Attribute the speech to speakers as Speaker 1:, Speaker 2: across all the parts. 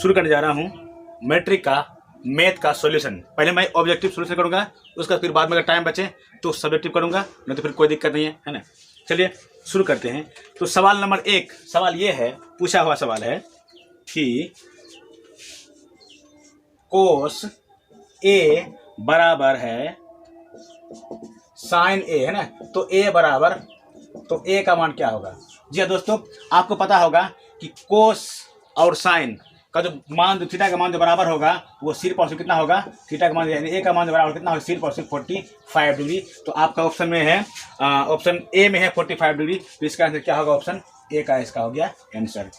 Speaker 1: शुरू करने जा रहा हूँ मैट्रिक का मैथ का सॉल्यूशन। पहले मैं ऑब्जेक्टिव सॉल्यूशन करूँगा, उसका फिर बाद में अगर टाइम बचे तो सब्जेक्टिव करूँगा, नहीं तो फिर कोई दिक्कत नहीं है ना। चलिए शुरू करते हैं। तो सवाल नंबर 1, सवाल ये है, पूछा हुआ सवाल है कि कोस ए बराबर है साइन ए, है ना। तो ए बराबर, तो ए का मान क्या होगा? जी हाँ दोस्तों, आपको पता होगा कि कोस और साइन का जो मान, थीटा का मान जो बराबर होगा वो सिर्फ और सिर्फ कितना होगा? थीटा का मान यानी ए का मान जो बराबर कितना होगा? सिर्फ और सिर्फ 45 डिग्री। तो आपका ऑप्शन में है, ऑप्शन ए में है 45 डिग्री। तो इसका आंसर क्या होगा? ऑप्शन ए का इसका हो गया आंसर।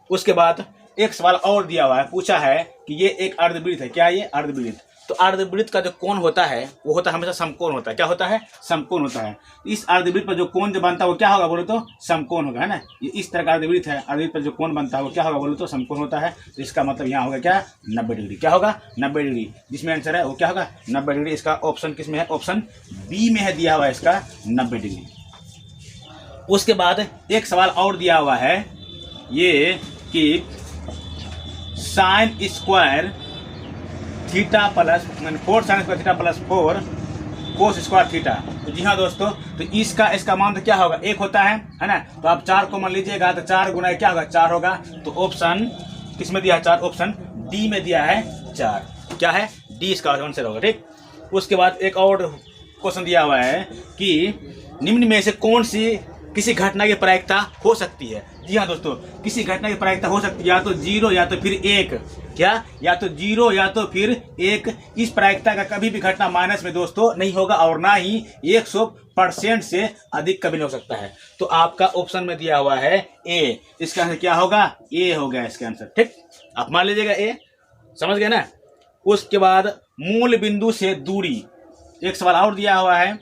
Speaker 1: उसके बाद एक सवाल और दिया हुआ है, पूछा है कि ये एक अर्धवृत्त है। क्या ये? अर्धवृत्त। तो अर्धवृत्त का जो कोण होता है वो होता है हमेशा समकोण होता है। क्या होता है? समकोण होता है। इस अर्धवृत्त पर जो कोण जो बनता है वो क्या होगा बोलो तो? समकोण होगा, है ना। ये इस तरह का अर्धवृत्त है, अर्धवृत्त पर जो कोण बनता है वो क्या होगा बोलो तो? समकोण होता है। तो इसका मतलब यहाँ होगा क्या? 90 डिग्री। क्या होगा? 90 डिग्री। जिसमें आंसर है वो क्या होगा? 90 डिग्री। इसका ऑप्शन किस में है? ऑप्शन बी में है दिया हुआ है इसका 90 डिग्री। उसके बाद एक सवाल और दिया हुआ है ये कि sine square theta plus 4 sine square theta plus 4 cos square theta. तो जी हाँ दोस्तों, तो इसका मान तो क्या होगा? 1 होता है ना। तो आप 4 को मान लीजिएगा तो 4 गुना क्या होगा? 4 होगा। तो ऑप्शन किस में दिया है? 4। ऑप्शन डी में दिया है 4। क्या है? डी इसका आंसर होगा, ठीक। उसके बाद एक और क्वेश्चन दिया हुआ है कि निम्न में से कौन सी किसी घटना की प्रायिकता हो सकती है? जी हाँ दोस्तों, किसी घटना की प्रायिकता हो सकती है या तो 0 या तो फिर 1। क्या? या तो 0 या तो फिर 1। इस प्रायिकता का कभी भी घटना माइनस में दोस्तों नहीं होगा और ना ही 100% से अधिक कभी नहीं हो सकता है। तो आपका ऑप्शन में दिया हुआ है ए। इसका आंसर क्या होगा? ए हो गया इसका आंसर, ठीक। आप मान लीजिएगा ए, समझ गए ना। उसके बाद मूल बिंदु से दूरी, एक सवाल और दिया हुआ है,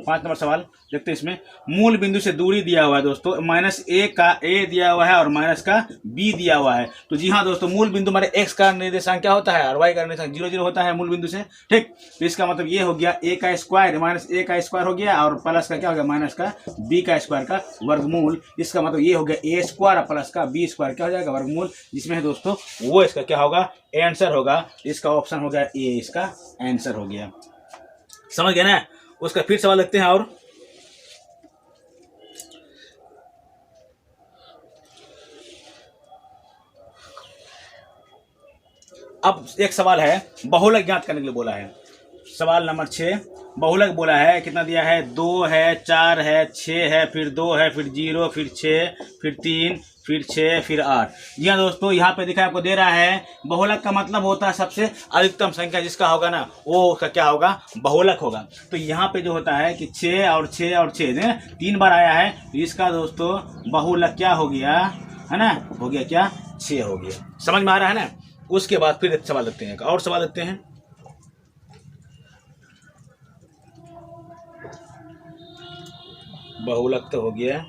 Speaker 1: 5 नंबर सवाल देखते हैं। इसमें मूल बिंदु से दूरी दिया हुआ है दोस्तों, -a का a दिया हुआ है और माइनस का b दिया हुआ है। तो जी हाँ दोस्तों, मूल बिंदु हमारे x का निर्देशांक क्या होता है और y का निर्देशांक 0 0 होता है मूल बिंदु से, ठीक। तो इसका मतलब ये हो गया a का स्क्वायर माइनस a का स्क्वायर हो गया और प्लस का क्या हो गया? माइनस का b का स्क्वायर का वर्गमूल। इसका मतलब ये हो गया a स्क्वायर और प्लस का b स्क्वायर क्या हो जाएगा? वर्गमूल। जिसमें है दोस्तों वो इसका क्या होगा? आंसर होगा। इसका ऑप्शन हो गया ए, इसका आंसर हो गया। समझ गए ना। उसका फिर सवाल देखते हैं। और अब एक सवाल है, बहुलक ज्ञात करने के लिए बोला है। सवाल नंबर 6, बहुलक बोला है। कितना दिया है? 2 है, 4 है, 6 है, फिर 2 है, फिर 0, फिर 6, फिर 3, फिर 6, फिर 8। जी हाँ दोस्तों, यहाँ पे दिखा आपको दे रहा है बहुलक का मतलब होता है सबसे अधिकतम संख्या जिसका होगा ना वो उसका क्या होगा? बहुलक होगा। तो यहाँ पे जो होता है कि 6 और 6 और 6 3 बार आया है, तो इसका दोस्तों बहुलक क्या हो गया? है ना, हो गया क्या? 6 हो गया। समझ में आ रहा है ना। उसके बाद फिर एक सवाल देखते हैं, और सवाल देखते हैं। बहुलक तो हो गया।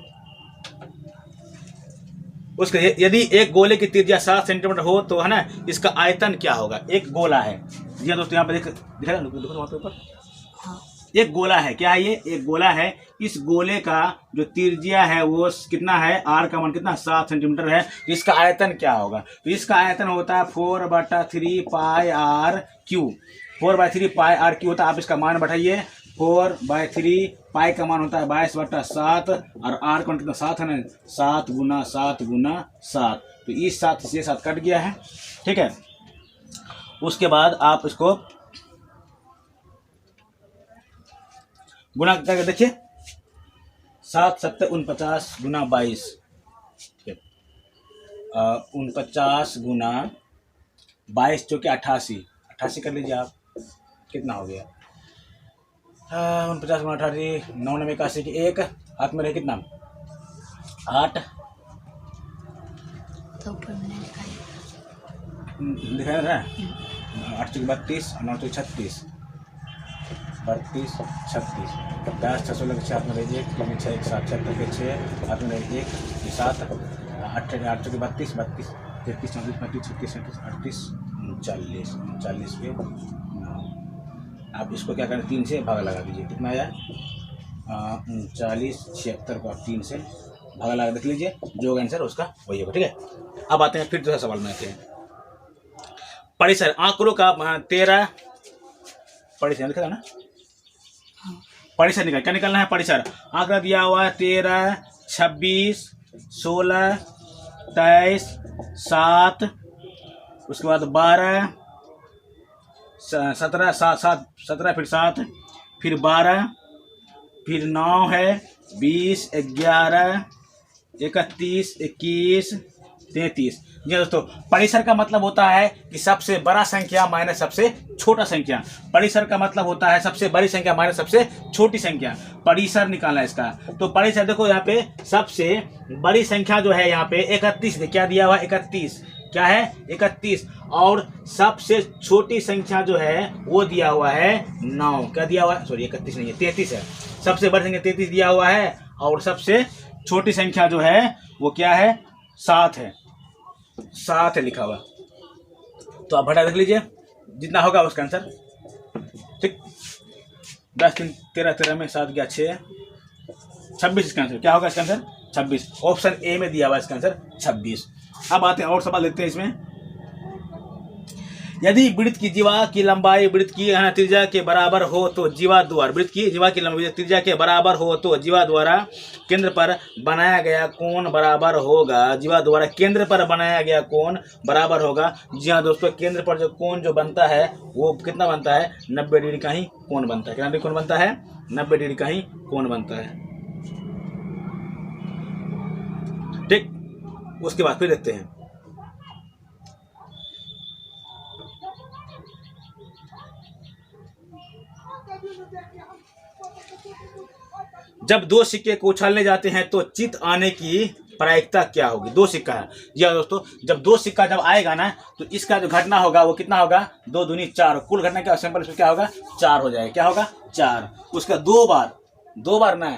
Speaker 1: उसके यदि एक गोले की त्रिज्या 7 सेंटीमीटर हो तो है ना, इसका आयतन क्या होगा? एक गोला है। जी हाँ दोस्तों, यहाँ पे दिखा वहाँ पे ऊपर एक गोला है। क्या है ये? एक गोला है। इस गोले का जो त्रिज्या है वो कितना है? आर का मान कितना? 7 सेंटीमीटर है। तो इसका आयतन क्या होगा? तो इसका आयतन होता है 4/3 pi R cube. 4/3 pi R cube होता है। आप इसका मान बैठाइए। 4/3 पाई का मान होता है 22/7 और आर का मान कितना? 7 है ना। 7 गुना 7 गुना 7। तो इस 7 से 7 कट गया है, ठीक है। उसके बाद आप इसको गुना करके देखिए। 7 7 49 गुना 22, 49 गुना 22 जो कि 88 कर लीजिए आप। कितना हो गया? 49 गुना 88, 9 9 81 की 1 हाथ में रहे कितना? 8 दिखाई दे रहा है। 8 चौके 32 और 9 चौके 36, 32 36। 10 6 16 के 6 हाथ में रहिए, 6 1 7 7 के 6 हाथ में रहिए, 7 8 8 चौके 32 32 33 34 35 36 37 38 39 पे आप इसको क्या करें? 3 से भागा लगा दीजिए। कितना आया? 39 76 को आप 3 से भागा लगा देख लीजिए, जो आंसर उसका वही होगा, ठीक है। अब आते हैं फिर दूसरा सवाल में आते हैं। परिसर आंकड़ों का 13 परिसर लिखा था ना, परिसर निकाल, क्या निकालना है? परिसर आंकड़ा दिया हुआ है 13, 26, 16, 23, 7, उसके बाद 12, 17, 7, 17 फिर 7 फिर 12 फिर 9 है, 20, 11, 31, 21, 33। जी दोस्तों, परिसर का मतलब होता है कि सबसे बड़ा संख्या माइनस सबसे छोटा संख्या। परिसर का मतलब होता है सबसे बड़ी संख्या माइनस सबसे छोटी संख्या। परिसर निकालना है इसका। तो परिसर देखो यहाँ पे सबसे बड़ी संख्या जो है यहाँ पे 31, क्या दिया हुआ है? 31, क्या है? 31। और सबसे छोटी संख्या जो है वो दिया हुआ है 9, क्या दिया हुआ है? सॉरी 31 नहीं है, 33 है। सबसे बड़ी संख्या 33 दिया हुआ है और सबसे छोटी संख्या जो है वो क्या है? 7 है, 7 है लिखा हुआ। तो आप भटा देख लीजिए जितना होगा उसका आंसर। ठीक, 10 3 13 13 में 7 गया 6, 26 इसका आंसर। क्या होगा इसका आंसर? 26। ऑप्शन ए में दिया हुआ इसका आंसर 26। अब आते हैं और सवाल देखते हैं इसमें। यदि वृत्त की जीवा की लंबाई वृत्त की त्रिज्या के बराबर हो तो जीवा द्वारा, वृत्त की जीवा की लंबाई त्रिज्या के बराबर हो तो जीवा द्वारा केंद्र पर बनाया गया कोण बराबर होगा। जीवा द्वारा केंद्र पर बनाया गया कोण बराबर होगा। जी हाँ दोस्तों, केंद्र पर जो कोण जो बनता है वो कितना बनता है? 90 डिग्री का ही कोण बनता है। कितना कोण बनता है? 90 डिग्री का ही कोण बनता है। ठीक, उसके बाद फिर देखते हैं। जब दो सिक्के को उछालने जाते हैं तो चित आने की प्रायिकता क्या होगी? दो सिक्का है जी हाँ दोस्तों, जब दो सिक्का जब आएगा ना तो इसका जो घटना होगा वो कितना होगा? 2 दूनी 4। कुल घटना क्या सिंपल इसमें क्या होगा? 4 हो जाएगा। क्या होगा? 4। उसका 2 बार ना,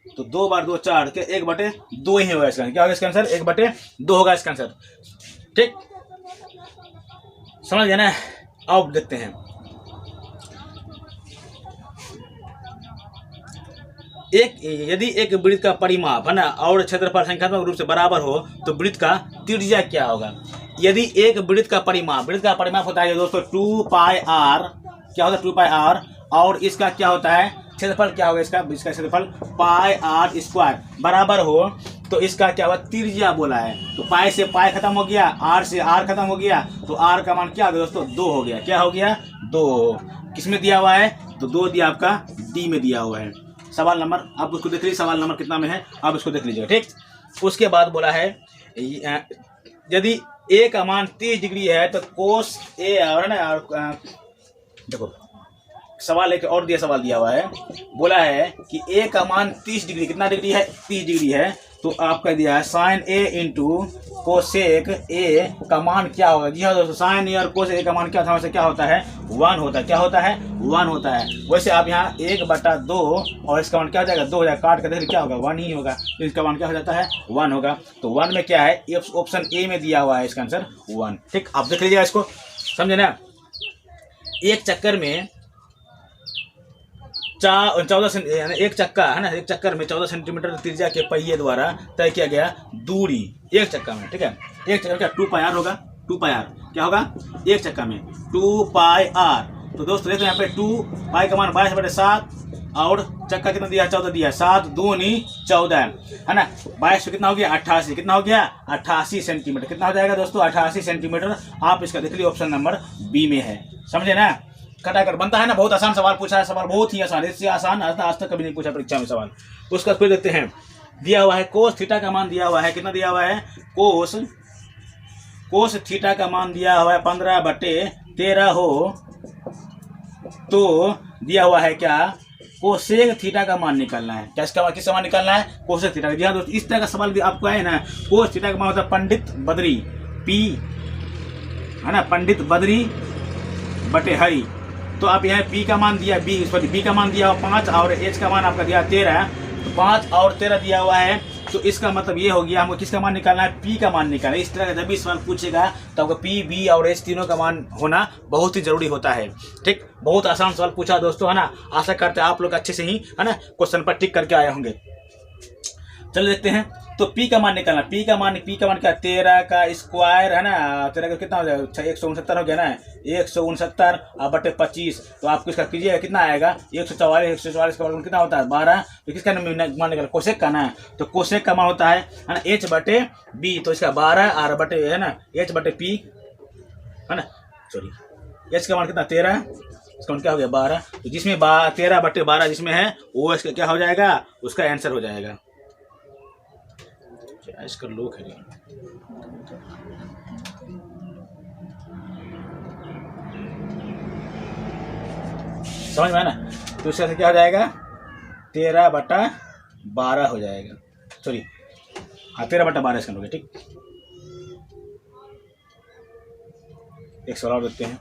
Speaker 1: तो 2 बार 2 4 के 1/2 ही होगा इसका। क्या होगा इसका आंसर? 1/2 होगा इसका आंसर। ठीक, समझ गए ना? अब देखते हैं। यदि एक वृत्त का परिमाप है ना और क्षेत्रफल संख्यात्मक रूप से बराबर हो तो वृत्त का त्रिज्या क्या होगा? यदि एक वृत्त का परिमाप होता है दोस्तों 2πr, क्या होता है? 2πr। और इसका क्या होता है? क्षेत्रफल क्या होगा इसका क्षेत्रफल πr² बराबर हो तो इसका क्या हुआ? त्रिज्या बोला है। तो पाई से पाई खत्म हो गया, आर से आर खत्म हो गया, तो आर का मान क्या हो गया दोस्तों? 2 हो गया। क्या हो गया? 2। किसमें दिया हुआ है? तो 2 दिया आपका डी में दिया हुआ है। सवाल नंबर आप उसको देख लीजिए, सवाल नंबर कितना में है आप उसको देख लीजिएगा। ठीक, उसके बाद बोला है यदि ए का मान 30 डिग्री है तो कोस ए और ना देखो सवाल एक और दिया, सवाल दिया हुआ है, बोला है कि ए का मान 30 डिग्री, कितना डिग्री है? 30 डिग्री है। तो आपका दिया है sine A into cosec A का मान क्या होगा? जी हाँ दोस्तों, साइन ए और कोसेक ए का मान क्या था? वैसे क्या होता है? 1 होता है। क्या होता है? 1 होता है। वैसे आप यहाँ 1/2 और इसका मान क्या हो जाएगा? 2 हो जाएगा। काट कर देखिए क्या होगा? 1 ही होगा। तो इसका मान क्या हो जाता है? 1 होगा। तो 1 में क्या है? ऑप्शन ए में दिया हुआ है इसका आंसर 1। ठीक, आप देख लीजिएगा इसको, समझे ना? एक चक्कर में 14 एक चक्का है ना, एक चक्कर में 14 सेंटीमीटर त्रिज्या के पहिए द्वारा तय किया गया दूरी एक चक्का में। ठीक है, एक चक्कर क्या 2πr होगा? 2πr क्या होगा? एक चक्का में 2πr। तो दोस्तों देखो यहाँ पे 2π का मान 22/7 और चक्का कितना दिया? 14 दिया। 7 दूनी 14 है ना। 22 कितना हो गया? 88। कितना हो गया? 88 सेंटीमीटर। कितना हो जाएगा दोस्तों? 88 सेंटीमीटर। आप इसका देख लीजिए, ऑप्शन नंबर बी में है। समझे ना? कटाकर बनता है ना, बहुत आसान सवाल पूछा है। सवाल बहुत ही आसान, इससे आसान आज तक कभी नहीं पूछा परीक्षा में सवाल। उसका फिर देखते हैं। दिया हुआ है कोस थीटा का मान दिया हुआ है, कितना दिया हुआ है? कोस थीटा का मान दिया हुआ है 15/13 हो तो दिया हुआ है क्या? कोसेक थीटा का मान निकालना है। क्या इसका किस मान निकालना है? Cosec theta. जी हाँ दोस्तों, इस तरह का सवाल भी आपको है ना। कोस थीटा का मान होता है पंडित बद्री, पी है ना, पंडित बद्री बटे हरि। तो आप यहाँ पी का मान दिया, बी का मान दिया हुआ 5 और एच का मान आपका दिया 13। तो 5 और 13 दिया हुआ है, तो इसका मतलब ये हो गया हमको किसका मान निकालना है? पी का मान निकालना है। इस तरह का जब भी सवाल पूछेगा तो आपको पी, बी और एच तीनों का मान होना बहुत ही जरूरी होता है। ठीक, बहुत आसान सवाल पूछा दोस्तों है ना। आशा करते हैं आप लोग अच्छे से ही है ना क्वेश्चन पर टिक करके आए होंगे। चलो देखते हैं। तो p का मान निकालना, p का मान क्या, 13 का स्क्वायर है ना, 13 का कितना हो जाएगा, 169 हो गया ना, 169 और बटे 25। तो आपको इसका कीजिएगा कितना आएगा, 144 का वर्गमूल कितना होता है 12। तो किसका मान निकाल, कोसेक का ना, तो कोसेक का मान होता है ना h बटे b, तो इसका 12 और बटे है ना h बटे p है ना, सॉरी h का मान कितना 13, इसका मान क्या हो गया 12। तो जिसमें 13 बटे 12 जिसमें है वो इसका क्या हो जाएगा, उसका आंसर हो जाएगा। इसका लोक है समझ में ना, तो इसका क्या हो जाएगा 13 बटा 12 हो जाएगा, सॉरी हाँ 13 बटा 12 इसका लोग है। ठीक, एक सवाल और देखते हैं।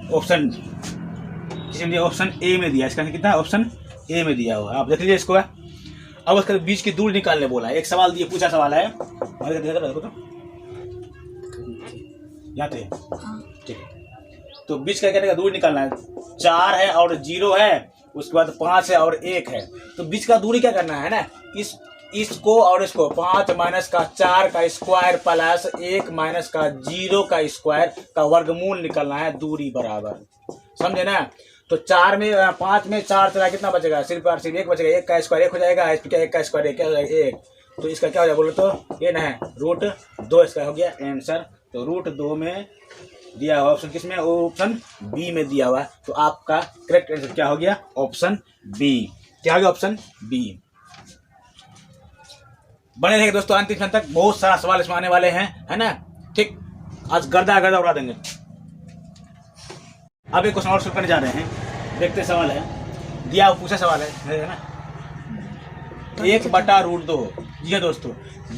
Speaker 1: ऑप्शन किसी ऑप्शन ए में दिया, इसका कितना ऑप्शन ए में दिया हुआ, आप देख लीजिए इसको। अब उसके बीच की दूरी निकालने बोला है, एक सवाल दिए, पूछा सवाल है देखो तो यहाँ पे ठीक है। तो बीच का क्या दूरी निकालना है, 4 है और 0 है, उसके बाद 5 है और 1 है। तो बीच का दूरी क्या करना है ना, इसको और इसको 5 माइनस का 4 का स्क्वायर प्लस 1 माइनस का 0 का स्क्वायर का वर्गमूल निकलना है, दूरी बराबर, समझे ना। तो 4 में 5 में 4 चला कितना बचेगा, सिर्फ 1 बचेगा, 1 का स्क्वायर 1 हो जाएगा, क्या 1 का स्क्वायर क्या हो जाएगा 1। तो इसका क्या हो जाएगा बोलो तो ये ना है √2 इसका हो गया आंसर। तो √2 में दिया हुआ ऑप्शन किसमें, ऑप्शन बी में दिया हुआ है। तो आपका करेक्ट आंसर क्या हो गया, ऑप्शन बी। क्या हो गया, ऑप्शन बी। बने रहेंगे दोस्तों अंतिम क्षण तक, बहुत सारा सवाल इसमें आने वाले हैं, है ना। ठीक, आज गर्दा उड़ा देंगे। अब एक क्वेश्चन और शुरू करने जा रहे हैं, देखते सवाल है दिया, पूछा सवाल है ना, 1 बटा √2। जी हाँ दोस्तों,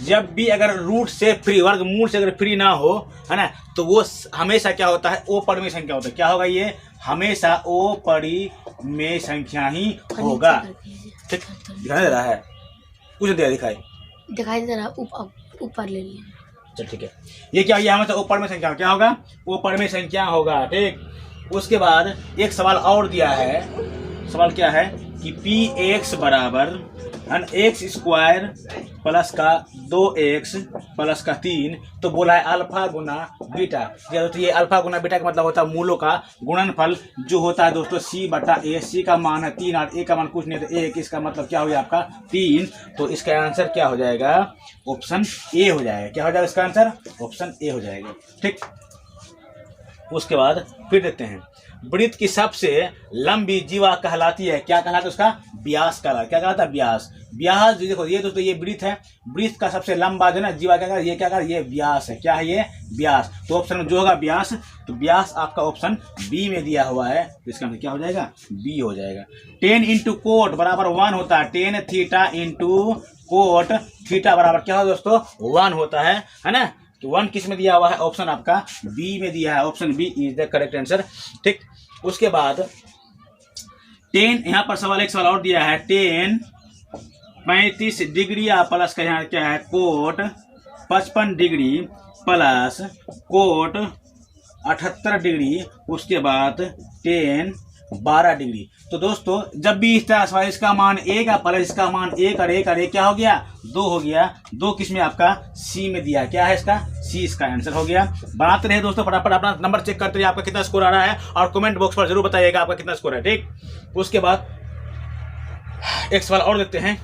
Speaker 1: जब भी अगर रूट से फ्री, वर्गमूल से अगर फ्री ना हो, है ना, तो वो हमेशा क्या होता है, ओ परिमेय संख्या होता है। क्या होगा ये, हमेशा ओ परिमेय संख्या ही होगा। ठीक, दिखाई दे रहा है, कुछ दिखाई
Speaker 2: दे रहा, ऊपर ले लिए।
Speaker 1: चल ठीक है, ये क्या, ये हमेशा ओ परिमेय संख्या क्या होगा, ओ परिमेय संख्या होगा। ठीक, उसके बाद एक सवाल और दिया है, सवाल क्या है कि px बराबर x स्क्वायर प्लस का 2x प्लस का 3। तो बोला है अल्फा गुना बीटा। तो ये अल्फा गुना बीटा का मतलब होता है मूलों का गुणनफल, जो होता है दोस्तों c बटा a। c का मान है 3 और a का मान कुछ नहीं, तो 1, इसका मतलब क्या हो गया आपका 3। तो इसका आंसर क्या हो जाएगा, ऑप्शन ए हो जाएगा। क्या हो जाएगा इसका आंसर, ऑप्शन ए हो जाएगा। ठीक, उसके बाद फिर देखते हैं, वृत्त की सबसे लंबी जीवा कहलाती है, क्या कहलाता है उसका, व्यास कहलाता है। क्या कहलाता है, व्यास। व्यास देखो ये दोस्तों, ये वृत्त है, वृत्त का सबसे लंबा जो ना जीवा क्या कहता है, ये क्या कहता है, ये व्यास है। क्या है ये, व्यास। तो ऑप्शन में जो होगा व्यास, तो व्यास आपका ऑप्शन बी में दिया हुआ है, तो इसका मतलब क्या हो जाएगा, बी हो जाएगा। 10 इंटू कोट बराबर 1 होता है, 10 थीटा इंटू कोट थीटा बराबर क्या होगा दोस्तों, 1 होता है ना। तो 1 किस में दिया हुआ है, ऑप्शन आपका बी में दिया है, option B is the correct answer. ठीक, उसके बाद 10, यहाँ पर सवाल एक सवाल और दिया है, 10 35 डिग्री या प्लस का यहाँ क्या है cot 55 degree plus cot 78 degree, उसके बाद 10 12 डिग्री। तो दोस्तों जब भी इस तरह सवाल, इसका मान 1 प्लस इसका मान 1 और 1 और 1 क्या हो गया, 2 हो गया। 2 किस में आपका सी में दिया, क्या है इसका, सी इसका आंसर हो गया। बनाते रहे दोस्तों, फटाफट अपना नंबर चेक करते रहिए आपका कितना स्कोर आ रहा है, और कमेंट बॉक्स पर जरूर बताइएगा आपका कितना स्कोर है। ठीक, उसके बाद एक सवाल और देखते हैं,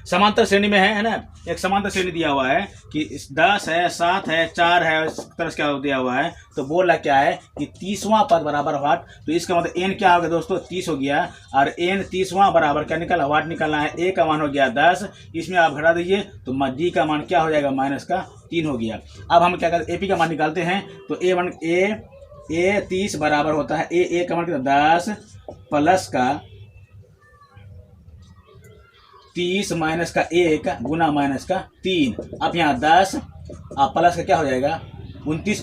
Speaker 1: समांतर श्रेणी में है ना, एक समांतर श्रेणी दिया हुआ है कि 10 है, 7 है, 4 है, इस तरह से क्या दिया हुआ है। तो बोल रहा क्या है कि 30वां पद बराबर वाट। तो इसका मतलब n क्या हो गया दोस्तों, 30 हो गया, और n 30वां बराबर क्या निकला, वाट निकलना है। a का मान हो गया 10, इसमें आप घटा दीजिए तो d का मान क्या हो जाएगा, -3 हो गया। अब हम क्या करते हैं, AP का मान निकालते हैं। तो a 30 बराबर होता है, a का मान कितना 10 प्लस का 30 माइनस का 1 गुना माइनस का 3। अब यहाँ 10 अब प्लस का क्या हो जाएगा 29,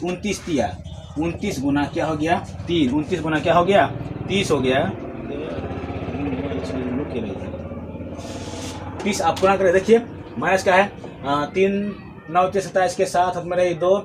Speaker 1: 29 गुना क्या हो गया 3, 29 गुना क्या हो गया 30 हो गया। 30 आप गुना करें, देखिए माइनस का है 3 9 3 27 के साथ में रही 2,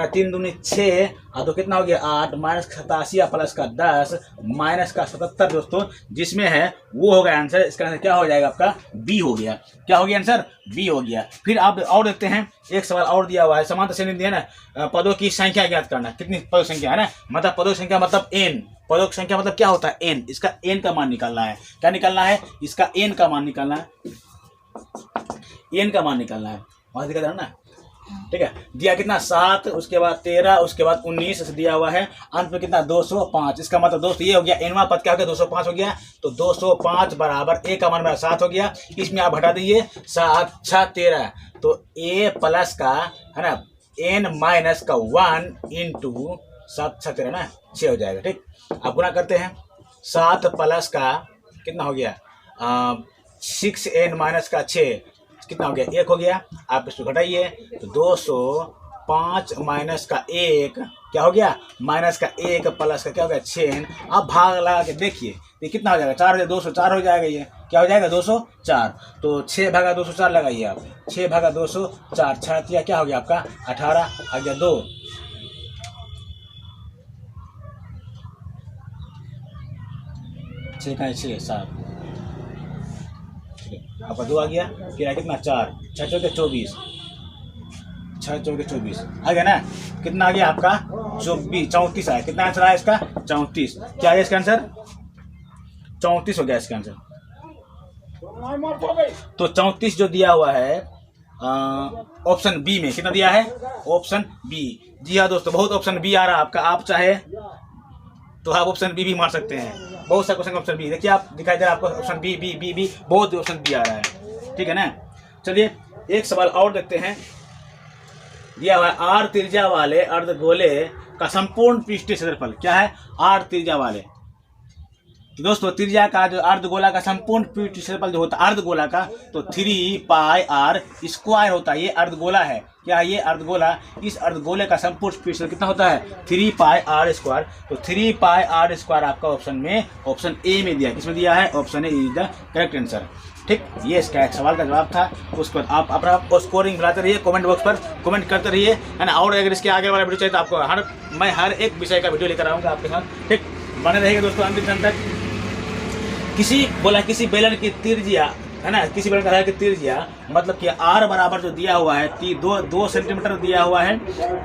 Speaker 1: 3 दूनी 6 और 2 कितना हो गया 8, माइनस 87 प्लस का 10 माइनस का 77 दोस्तों, जिसमें है वो होगा आंसर। इसका आंसर क्या हो जाएगा आपका बी हो गया। क्या हो गया आंसर बी हो गया। फिर आप और देखते हैं, एक सवाल और दिया हुआ है, समांतर श्रेणी दिया ना, पदों की संख्या ज्ञात करना। कितनी पदों की संख्या है ना, मतलब पदों की संख्या मतलब एन, पदों की संख्या मतलब क्या होता है एन। इसका एन का मान निकालना है। क्या निकालना है, इसका एन का मान निकालना है, एन का मान निकालना है। वहां दिखा था ना, ठीक है। दिया कितना 7, उसके बाद 13, उसके बाद 19 से दिया हुआ है, अंत में कितना 205। इसका मतलब दोस्तों ये हो गया एनवा पद क्या हो गया 205 हो गया। तो 205 बराबर ए का मान मेरा 7 हो गया। इसमें आप हटा दीजिए 7 6 13, तो ए प्लस का है ना एन माइनस का 1 इंटू 7 6 13 ना 6 हो जाएगा। ठीक, आप गुना करते हैं 7 प्लस का कितना हो गया 6n माइनस का 6 कितना हो गया 1 हो गया। आप इसको घटाइए तो 205 माइनस का 1 क्या हो गया माइनस का 1 प्लस का क्या हो गया 6n। आप भाग लगा के देखिए ये कितना हो जाएगा 4 हो जाएगा 204 हो जाएगा। ये क्या हो जाएगा 204। तो 6 भागा 204 लगाइए आप, 6 भागा 204 6 क्या हो गया आपका 18 आ गया 2। 6 का 6 7 आपका 2 आ गया। फिर कितना 4 6 चौके 24 6 चौके 24 आ गया ना। कितना आ गया आपका 34 आया। कितना आंसर आया इसका 34। क्या है इसका आंसर 34 हो गया इसका आंसर। तो 34 जो दिया हुआ है ऑप्शन बी में, कितना दिया है ऑप्शन बी। जी हाँ दोस्तों, बहुत ऑप्शन बी आ रहा है आपका। आप चाहे तो आप ऑप्शन बी भी मार सकते हैं। बहुत सा क्वेश्चन ऑप्शन बी देखिए, आप दिखाई दे रहा है आपको option B B B B, बहुत ऑप्शन बी आ रहा है। ठीक है ना। चलिए एक सवाल और देखते हैं। दिया हुआ है आर त्रिज्या वाले अर्धगोले का संपूर्ण पृष्ठीय क्षेत्रफल। क्या है आर त्रिज्या वाले। तो दोस्तों त्रिज्या का जो अर्धगोला का संपूर्ण पृष्ठीय क्षेत्रफल जो होता है अर्धगोला का, तो 3 पाई आर स्क्वायर होता है। ये अर्धगोला है। क्या ये अर्धगोला, इस अर्धगोले का संपूर्ण पृष्ठफल कितना होता है 3 पाई आर स्क्वायर। तो 3 पाई आर स्क्वायर आपका ऑप्शन में ऑप्शन ए में दिया। किसमें दिया है option A is the correct answer. ठीक, ये इसका एक सवाल का जवाब था। उसके बाद आप अपना स्कोरिंग बनाते रहिए, कमेंट बॉक्स पर कमेंट करते रहिए, है ना। और अगर इसके आगे वाला वीडियो चाहिए तो आपको मैं हर एक विषय का वीडियो लेकर आऊँगा आपके साथ। ठीक, बने रहेगा दोस्तों अंतिम क्षण तक। किसी बेलन की त्रिज्या है ना, किसी बेलन का त्रिज्या मतलब कि आर बराबर जो दिया हुआ है 2 सेंटीमीटर दिया हुआ है।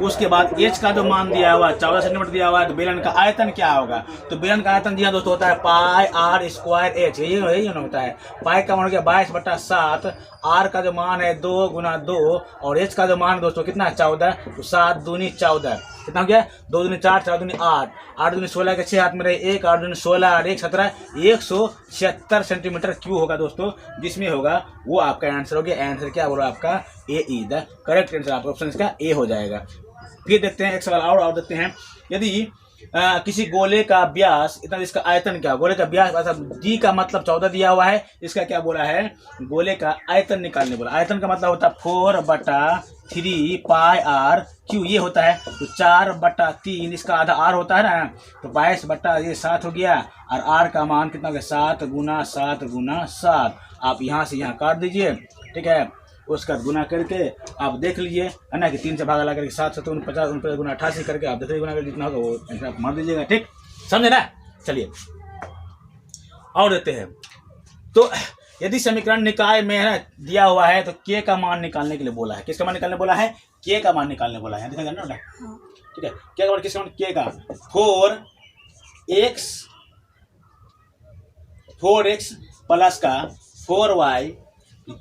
Speaker 1: उसके बाद एच का जो मान दिया हुआ है 14 सेंटीमीटर दिया हुआ है। तो बेलन का आयतन क्या होगा, तो बेलन का आयतन जी हाँ दोस्तों होता है पाई आर स्क्वायर एच। यही होता है। पाई का मान हो गया 22/7, आर का जो मान है 2 गुना 2 और एच का जो मान दोस्तों कितना 14। तो 7 दूनी 14 कितना हो गया 2 दूनी 4 4 दूनी 8 8 दूनी 16 के 6 हाथ में रहे 1 8 दूनी 16 8 1 17 176 सेंटीमीटर क्यूब होगा दोस्तों, जिसमें होगा वो आपका आंसर हो गया। आंसर क्या बोला आपका ए इज द करेक्ट आंसर। आपका ऑप्शन इसका ए हो जाएगा। फिर देखते हैं एक सवाल और देखते हैं। यदि किसी गोले का व्यास इतना, इसका आयतन क्या, गोले का व्यास मतलब डी का मतलब 14 दिया हुआ है। इसका क्या बोला है गोले का आयतन निकालने बोला। आयतन का मतलब होता है 4/3 पाई आर क्यू, ये होता है। तो 4/3 इसका आधा आर होता है ना, तो 22/7 हो गया। और आर का मान कितना हो गया 7 गुना 7 गुना 7। आप यहाँ से यहाँ काट दीजिए, ठीक है। उसका गुना करके आप देख लीजिए, है ना, कि 3 से भागा लगा करके 7 7 49 49 गुना 88 करके आप देखिए गुना करके जितना होगा वो आंसर आप मार दीजिएगा। ठीक, समझे ना। चलिए और देते हैं। तो यदि समीकरण निकाय में है ना दिया हुआ है, तो के का मान निकालने के लिए बोला है। किसका मान निकालने बोला है के का मान निकालने बोला है। देखा ना, ठीक है। क्या का मान, किसका मान के का 4x प्लस का 4y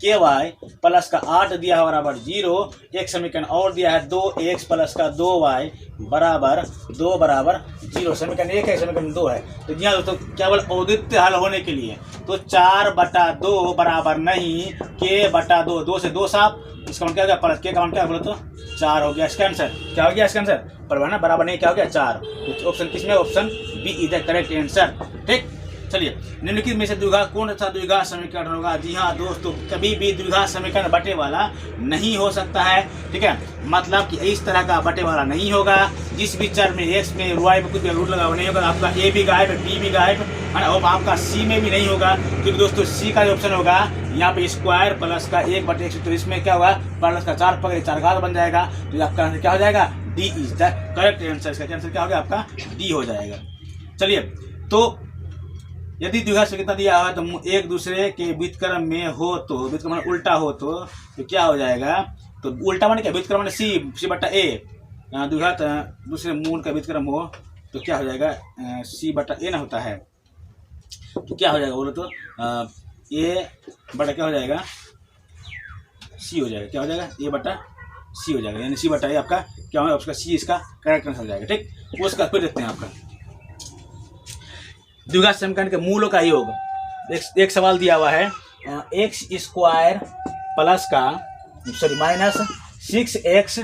Speaker 1: के वाई प्लस का 8 दिया है बराबर 0। एक समीकरण और दिया है 2x प्लस का 2y बराबर 2 बराबर 0। समीकरण 1 है, समीकरण 2 है। तो जी हाँ दोस्तों, केवल औदित्य हल होने के लिए तो 4/2 बराबर नहीं k/2, 2 से 2 साफ। इसका मान क्या हो गया प्लस के का मान क्या बोलो तो 4 हो गया। इसका आंसर क्या हो गया, इसका आंसर पर बराबर नहीं क्या हो गया 4। तो ऑप्शन किसमें option B is the correct answer. ठीक, चलिए निम्नलिखित में से द्विघात कौन सा द्विघात समीकरण होगा। जी हाँ दोस्तों, कभी भी द्विघात समीकरण बटे वाला नहीं हो सकता है। ठीक है, मतलब कि इस तरह का बटे वाला नहीं होगा। जिस भी चर में x में y में कुछ भी रूट लगा हुआ नहीं होगा। आपका a भी गायब है, b भी गायब है, और आपका c में भी नहीं होगा। क्योंकि दोस्तों c का जो ऑप्शन होगा यहाँ पे स्क्वायर प्लस का 1/x, तो इसमें क्या होगा, प्लस का 4 पकड़े 4 घात बन जाएगा, तो आपका आंसर क्या हो जाएगा, D is the correct answer. इसका आंसर क्या हो गया आपका, डी हो जाएगा। चलिए, तो यदि द्विघात से कितना दिया हुआ है तो एक दूसरे के व्युत्क्रम में हो, तो व्युत्क्रम उल्टा हो तो क्या हो जाएगा, तो उल्टा माने क्या, व्युत्क्रम C/A, द्विघात दूसरे मूल का व्युत्क्रम हो तो क्या हो जाएगा, C/A ना होता है, तो क्या हो जाएगा बोलो तो A/ क्या हो जाएगा, C हो जाएगा, क्या हो जाएगा, A/C हो जाएगा, यानी C/A आपका क्या होगा, उसका C इसका करेक्ट आंसर हो जाएगा। ठीक, उसका फिर देखते हैं आपका द्विघात समीकरण के मूलों का योग। एक सवाल दिया हुआ है, x² प्लस का माइनस 6x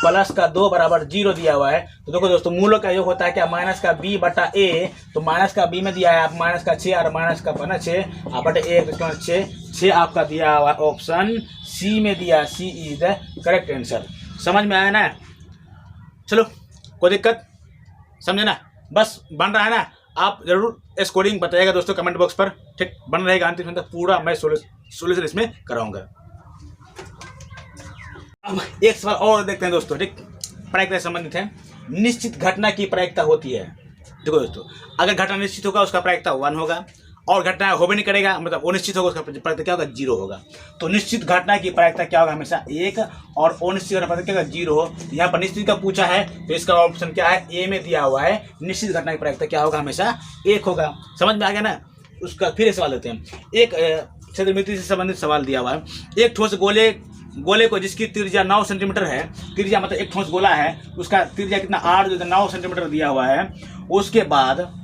Speaker 1: प्लस का 2 बराबर 0 दिया हुआ है। तो देखो दोस्तों, मूलों का योग होता है क्या, माइनस का b/a, तो माइनस का b में दिया है आप माइनस का 6 और माइनस का 6 आप बटे 1 6 आपका दिया हुआ ऑप्शन सी में दिया, सी इज द करेक्ट आंसर। समझ में आया ना, चलो कोई दिक्कत, समझे ना, बस बन रहा है ना, आप जरूर स्कोरिंग बताइएगा दोस्तों कमेंट बॉक्स पर। ठीक, बन रहेगा अंतिम तक पूरा मैं सोल्यूशन इसमें कराऊंगा। अब एक सवाल और देखते हैं दोस्तों। ठीक, प्रायिकता से संबंधित है, निश्चित घटना की प्रायिकता होती है। देखो दोस्तों, अगर घटना निश्चित होगा उसका प्रायिकता 1 होगा, और घटना हो भी नहीं करेगा मतलब अनिश्चित होगा उसका प्रायिकता क्या होगा, 0 होगा। तो निश्चित घटना की प्रायिकता क्या होगा, हमेशा 1, और अनिश्चित घटना प्रायिकता क्या होगा, 0 हो। यहाँ पर निश्चित का पूछा है तो इसका ऑप्शन क्या है, ए में दिया हुआ है, निश्चित घटना की प्रायिकता क्या होगा, हमेशा 1 होगा। समझ में आ गया ना। उसका फिर एक सवाल लेते हैं, एक क्षेत्रमिति से संबंधित सवाल दिया हुआ है, एक ठोस गोले को जिसकी त्रिज्या 9 सेंटीमीटर है, त्रिज्या मतलब एक ठोस गोला है, उसका त्रिज्या कितना 9 सेंटीमीटर दिया हुआ है। उसके बाद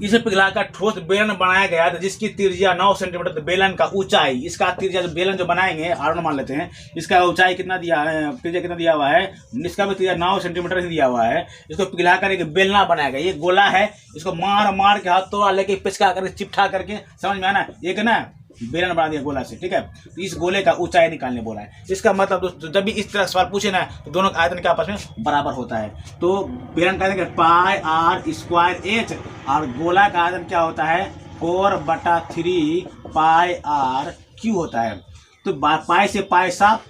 Speaker 1: इसे पिघलाकर ठोस बेलन बनाया गया था जिसकी त्रिज्या 9 सेंटीमीटर, तो बेलन का ऊंचाई, इसका त्रिज्या जो बेलन जो बनाएंगे R1 मान लेते हैं, इसका ऊंचाई कितना दिया है, त्रिज्या कितना दिया हुआ है, इसका भी त्रिज्या 9 सेंटीमीटर ही दिया हुआ है। इसको पिघलाकर एक बेलना बनाएगा, ये गोला है, इसको मार मार के हाथों लेके पिचका करके चिपटा करके, समझ में आना, एक ना बेलन बना दिया गोला से। ठीक है, तो इस गोले का ऊंचाई निकालने बोला है। इसका मतलब दोस्तों, जब भी इस तरह सवाल पूछे ना तो दोनों आयतन के आपस में बराबर होता है। तो बेलन का आयतन πr²h और गोला का आयतन क्या होता है, 4/3 πr³ होता है। तो पाई से पाई साफ,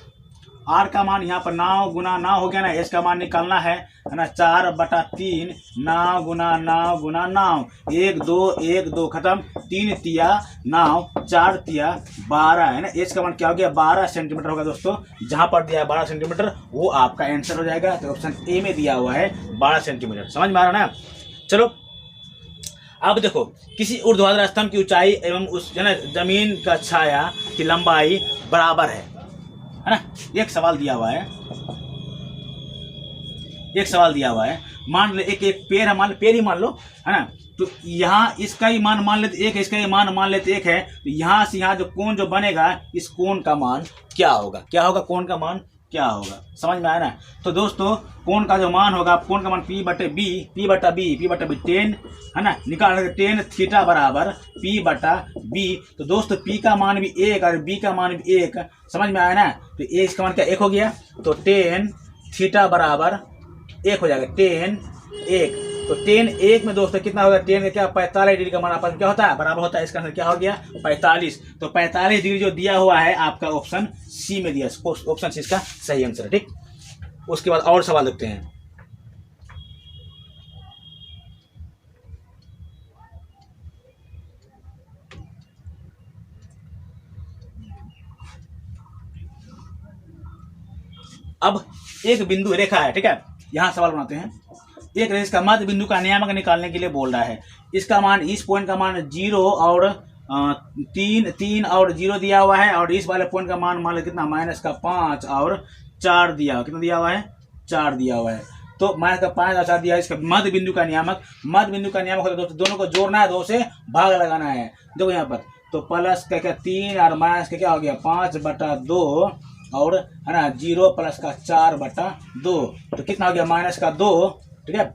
Speaker 1: आर का मान यहाँ पर 9 गुना 9 हो गया ना, एच का मान निकालना है ना, 4/3 9 गुना 9 गुना 9, 1 2 1 2 खत्म, 3 तिया 9 4 तिया 12 है ना। एच का मान क्या हो गया, 12 सेंटीमीटर होगा दोस्तों। जहां पर दिया है 12 सेंटीमीटर वो आपका आंसर हो जाएगा। तो ऑप्शन ए में दिया हुआ है 12 सेंटीमीटर। समझ में आ रहा ना। चलो अब देखो, किसी ऊर्ध्वाधर स्तंभ की ऊंचाई एवं उस जमीन का छाया की लंबाई बराबर है ना। एक सवाल दिया हुआ है, एक सवाल दिया हुआ है, मान ले एक पेड़ है, मान पेड़ ही मान लो है ना। तो यहाँ इसका ही मान मान लेते 1 है, इसका ही मान मान लेते 1 है। तो यहाँ से यहाँ जो कोण जो बनेगा, इस कोण का मान क्या होगा, क्या होगा, कोण का मान क्या होगा। समझ में आया ना। तो दोस्तों, कोण का जो मान होगा, कोण का मान P/B 10 है ना, निकाल रहे 10 थीटा बराबर P/B। तो दोस्तों P का मान भी 1 और B का मान भी 1, समझ में आया ना। तो ए इसका मान क्या 1 हो गया, तो 10 थीटा बराबर 1 हो जाएगा, 10 1। तो 10 1 में दोस्तों कितना होगा, 10 का क्या 45 डिग्री का मान आपस में क्या होता है, बराबर होता है। इसका आंसर क्या हो गया, 45। तो 45 डिग्री जो दिया हुआ है आपका ऑप्शन सी में दिया, ऑप्शन सी इसका सही आंसर है। ठीक, उसके बाद और सवाल देखते हैं। अब एक बिंदु रेखा है, ठीक है, यहां सवाल बनाते हैं। एक रेखा का मध्य बिंदु का नियामक निकालने के लिए बोल रहा है। इसका मान, इस पॉइंट का मान 0 और 3 और 0 दिया हुआ है, और इस वाले पॉइंट का मान मान लो कितना, -5 और 4 दिया हुआ, कितना दिया हुआ है, 4 दिया हुआ है। तो -5 और 4 दिया है। इसका मध्य बिंदु का नियामक, मध्य बिंदु का नियामक होता है दोस्तों, दोनों को जोड़ना है, 2 से भाग लगाना है। देखो यहाँ पर तो प्लस का क्या 3 और माइनस का क्या हो गया 5/2 और है ना 0 प्लस का 4/2, तो कितना हो गया -2। ठीक है,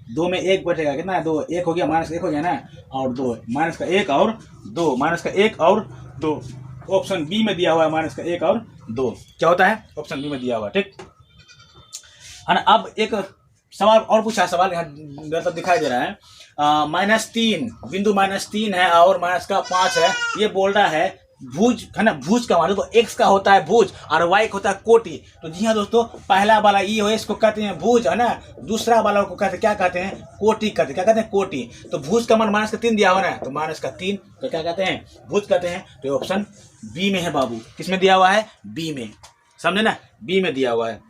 Speaker 1: 2 में 1 बचेगा, कितना है 2, 1 हो गया, -1 हो गया ना, और 2 -1 और 2, -1 और 2। ऑप्शन बी में दिया हुआ है -1 और 2, क्या होता है, ऑप्शन बी में दिया हुआ है। ठीक है ना। अब एक सवाल और पूछा है, सवाल यहाँ मतलब दिखाई दे रहा है -3 बिंदु -3 है और माइनस का 5 है। ये बोल रहा है भुज है ना, भुज का मतलब तो x का होता है भुज और y का होता है कोटि। तो जी हाँ दोस्तों, पहला वाला ई हो इसको कहते हैं भुज है ना, दूसरा वाला को कहते क्या कहते हैं, कोटि कहते हैं। क्या कहते हैं, कोटि। तो भुज का मान -3 दिया हुआ ना, तो -3 तो क्या कहते हैं, भुज कहते हैं। तो ऑप्शन बी में है बाबू। किसमें दिया हुआ है, बी में, समझे ना, बी में दिया हुआ है।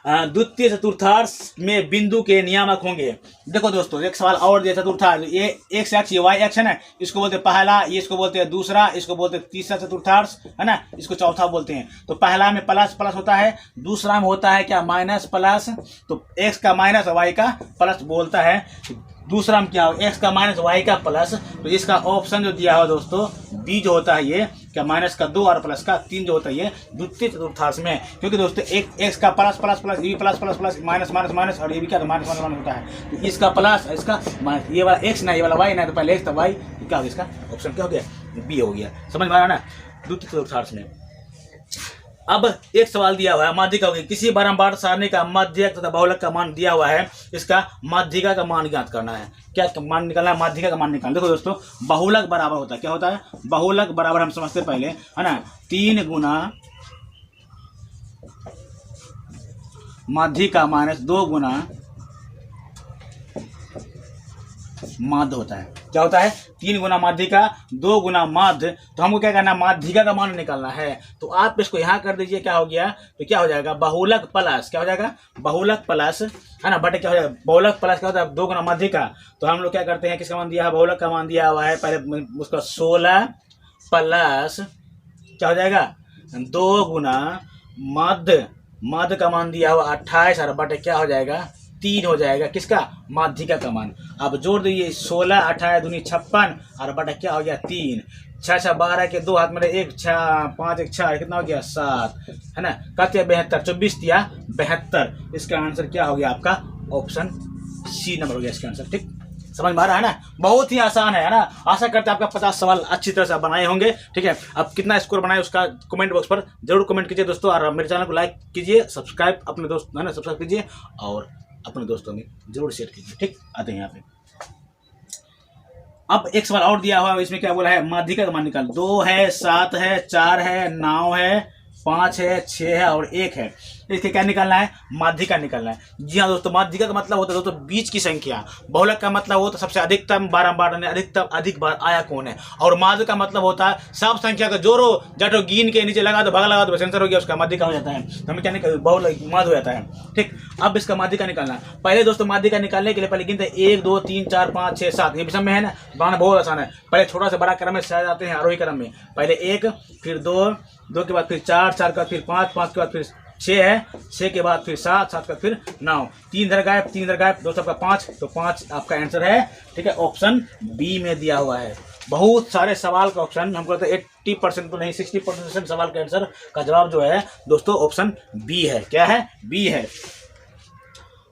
Speaker 1: द्वितीय चतुर्थांश में बिंदु के नियामक होंगे। देखो दोस्तों, एक सवाल और दिया चतुर्थांश, ये x अक्ष ये y अक्ष है ना, इसको बोलते हैं पहला, ये इसको बोलते हैं दूसरा, इसको बोलते हैं तीसरा चतुर्थांश है ना, इसको चौथा बोलते हैं। तो पहला में प्लस प्लस होता है, दूसरा में होता है क्या, माइनस प्लस। तो x का माइनस y का प्लस बोलता है। दूसरा में क्या हो, x का माइनस y का प्लस। तो इसका ऑप्शन जो दिया हुआ दोस्तों, बी जो होता है ये क्या, माइनस का 2 और प्लस का 3 जो होता है ये द्वितीय चतुर्थांश में। क्योंकि दोस्तों एक x का प्लस प्लस प्लस, ये plus plus plus, minus minus minus, और ये भी क्या, माइनस माइनस माइनस होता है। तो इसका प्लस, इसका माइनस, ये वाला x ना, ये वाला y ना, तो पहले x था y, क्या हो गया, इसका ऑप्शन क्या हो गया, बी हो गया। समझ में आया ना, द्वितीय चतुर्थांश में। अब एक सवाल दिया हुआ है माध्यिका होगी, किसी बारंबार सारणी का माध्यक तथा बहुलक का मान दिया हुआ है, इसका माध्यिका का मान ज्ञात करना है। क्या मान निकालना है, माध्यिका का मान निकालना। देखो दोस्तों, बहुलक बराबर होता है, क्या होता है, बहुलक बराबर हम समझते पहले है ना, 3 गुना माध्यिका माइनस 2 गुना माध्य होता है। क्या होता है, 3 गुना माध्यिका 2 गुना माध्य। तो हमको क्या करना है, माध्यिका का मान निकालना है। तो आप इसको यहाँ कर दीजिए, क्या हो गया, तो क्या हो जाएगा, बहुलक प्लस, क्या हो जाएगा, बहुलक प्लस है ना, बटे क्या हो जाएगा, बहुलक प्लस क्या होता है, 2 गुना माध्यिका। तो हम लोग क्या करते हैं, किसका मान दिया है, बहुलक का मान दिया हुआ है, पहले उसका 16 प्लस क्या हो जाएगा, 2 गुना मध्य, मध्य का मान दिया हुआ 28 और बटे क्या हो जाएगा, 3 हो जाएगा, किसका, माध्यिका का मान। अब जोड़ दीजिए, 16 28 दूनी 56 और बटा क्या हो गया, 3, 6 6 12 के 2 हाथ में 1 6 5 1 6, कितना हो गया, 7 है ना, कहते हैं 72, 24 दिया 72। इसका आंसर क्या हो गया आपका, ऑप्शन सी नंबर हो गया इसका आंसर। ठीक, समझ में आ रहा है ना, बहुत ही आसान है ना। आशा करते हैं आपका 50 सवाल अच्छी तरह से बनाए होंगे। ठीक है, अब कितना स्कोर बनाए उसका कमेंट बॉक्स पर जरूर कमेंट कीजिए दोस्तों, और मेरे चैनल को लाइक कीजिए, सब्सक्राइब अपने दोस्त है ना, सब्सक्राइब कीजिए और अपने दोस्तों में जरूर शेयर कीजिए। ठीक, आते हैं यहाँ पे। अब एक सवाल और दिया हुआ है, इसमें क्या बोला है, माध्यिका का मान निकाल। 2 है, 7 है, 4 है, 9 है, 5 है, 6 है और 1 है। इसके क्या निकालना है, माध्यिका निकालना है। जी हाँ दोस्तों, माध्यिका का मतलब होता है दोस्तों बीच की संख्या। बहुलक का मतलब होता है सबसे अधिकतम बारंबार अधिकतम अधिक बार आया कौन है। और माध्य का मतलब होता है सब संख्या का जोड़ो, जटो गिन के नीचे लगा दो, भाग लगा दो, बस आंसर हो गया, उसका माध्यिका हो जाता है। तो हमें क्या निकाल, बहुलक माध्य हो जाता है। ठीक, अब इसका माध्यिका निकालना है। पहले दोस्तों माध्यिका निकालने के लिए पहले गिनते 1 2 3 4 5 6 7, ये विषम में है ना, बनाना बहुत आसान है। पहले छोटा से बड़ा क्रम में चले जाते हैं, आरोही क्रम में। पहले 1, फिर 2, 2 के बाद फिर 4, 4 के बाद फिर 5, 5 के बाद फिर 6 है, 6 के बाद फिर 7, 7 के बाद फिर 9, 3 इधर गायब, 3 इधर गायब, दोस्तों आपका 5, तो 5 आपका आंसर है। ठीक है, ऑप्शन बी में दिया हुआ है। बहुत सारे सवाल का ऑप्शन हमको लगता है 80% तो नहीं, 60% सवाल का आंसर का जवाब जो है दोस्तों ऑप्शन बी है। क्या है, बी है।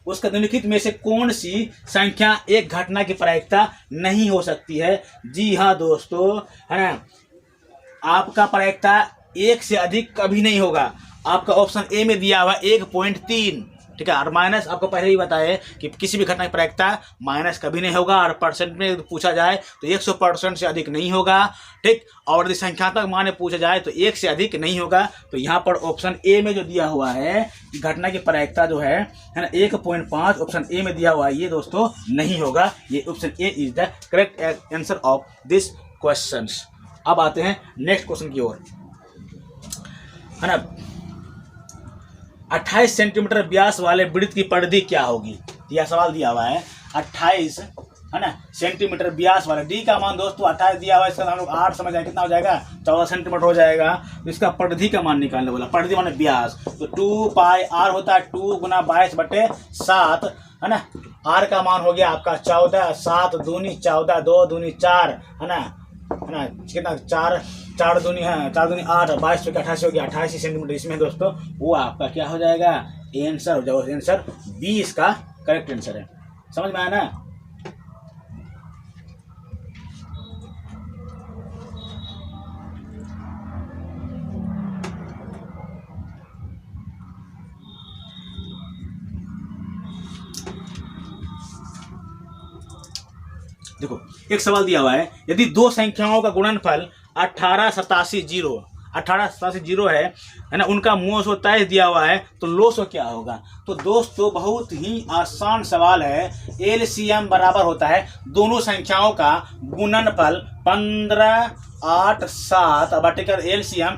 Speaker 1: उसका निम्नलिखित में से कौन सी संख्या एक घटना की प्रायिकता नहीं हो सकती है। जी हाँ दोस्तों, है ना, आपका प्रायिकता 1 से अधिक कभी नहीं होगा। आपका ऑप्शन ए में दिया हुआ 1.3। ठीक है, और माइनस आपको पहले ही बताया कि किसी भी घटना की प्रायिकता माइनस कभी नहीं होगा। और परसेंट में पूछा जाए तो 100% से अधिक नहीं होगा। ठीक, और यदि संख्यात्मक मान में पूछा जाए तो 1 से अधिक नहीं होगा। तो यहाँ पर ऑप्शन ए में जो दिया हुआ है कि घटना की प्रायिकता जो है ना 1.5, ऑप्शन ए में दिया हुआ है, ये दोस्तों नहीं होगा। ये option A is the correct answer of this question. अब आते हैं नेक्स्ट क्वेश्चन की ओर, है ना। 28 सेंटीमीटर व्यास वाले वृत्त की परिधि क्या होगी। यह सवाल दिया हुआ है 28 है ना सेंटीमीटर व्यास वाले। डी का मान दोस्तों 28 दिया हुआ है, इसका हम लोग 8 समझ आए, कितना हो जाएगा 14 सेंटीमीटर हो जाएगा। तो इसका परिधि का मान निकालने बोला, परिधि माने व्यास। तो 2 पाई आर होता है 2 गुना 22/7 है ना। आर का मान हो गया आपका 14, 7 दूनी 14, 2 दूनी 4 है ना, कितना 4 4 दूनी है 4 दूनी 8, 22 के 88 हो गया 88 सेंटीमीटर। इसमें दोस्तों वो आपका क्या हो जाएगा, आंसर हो जाएगा। आंसर बी इसका करेक्ट आंसर है। समझ में आया ना। देखो एक सवाल दिया हुआ है, यदि दो संख्याओं का गुणनफल 1887 है ना, उनका मोसो तय दिया हुआ है, तो लोसो क्या होगा। तो दोस्तों बहुत ही आसान सवाल है। एलसीएम बराबर होता है दोनों संख्याओं का गुणनफल 15, 8, 7 बटेकर एलसीएम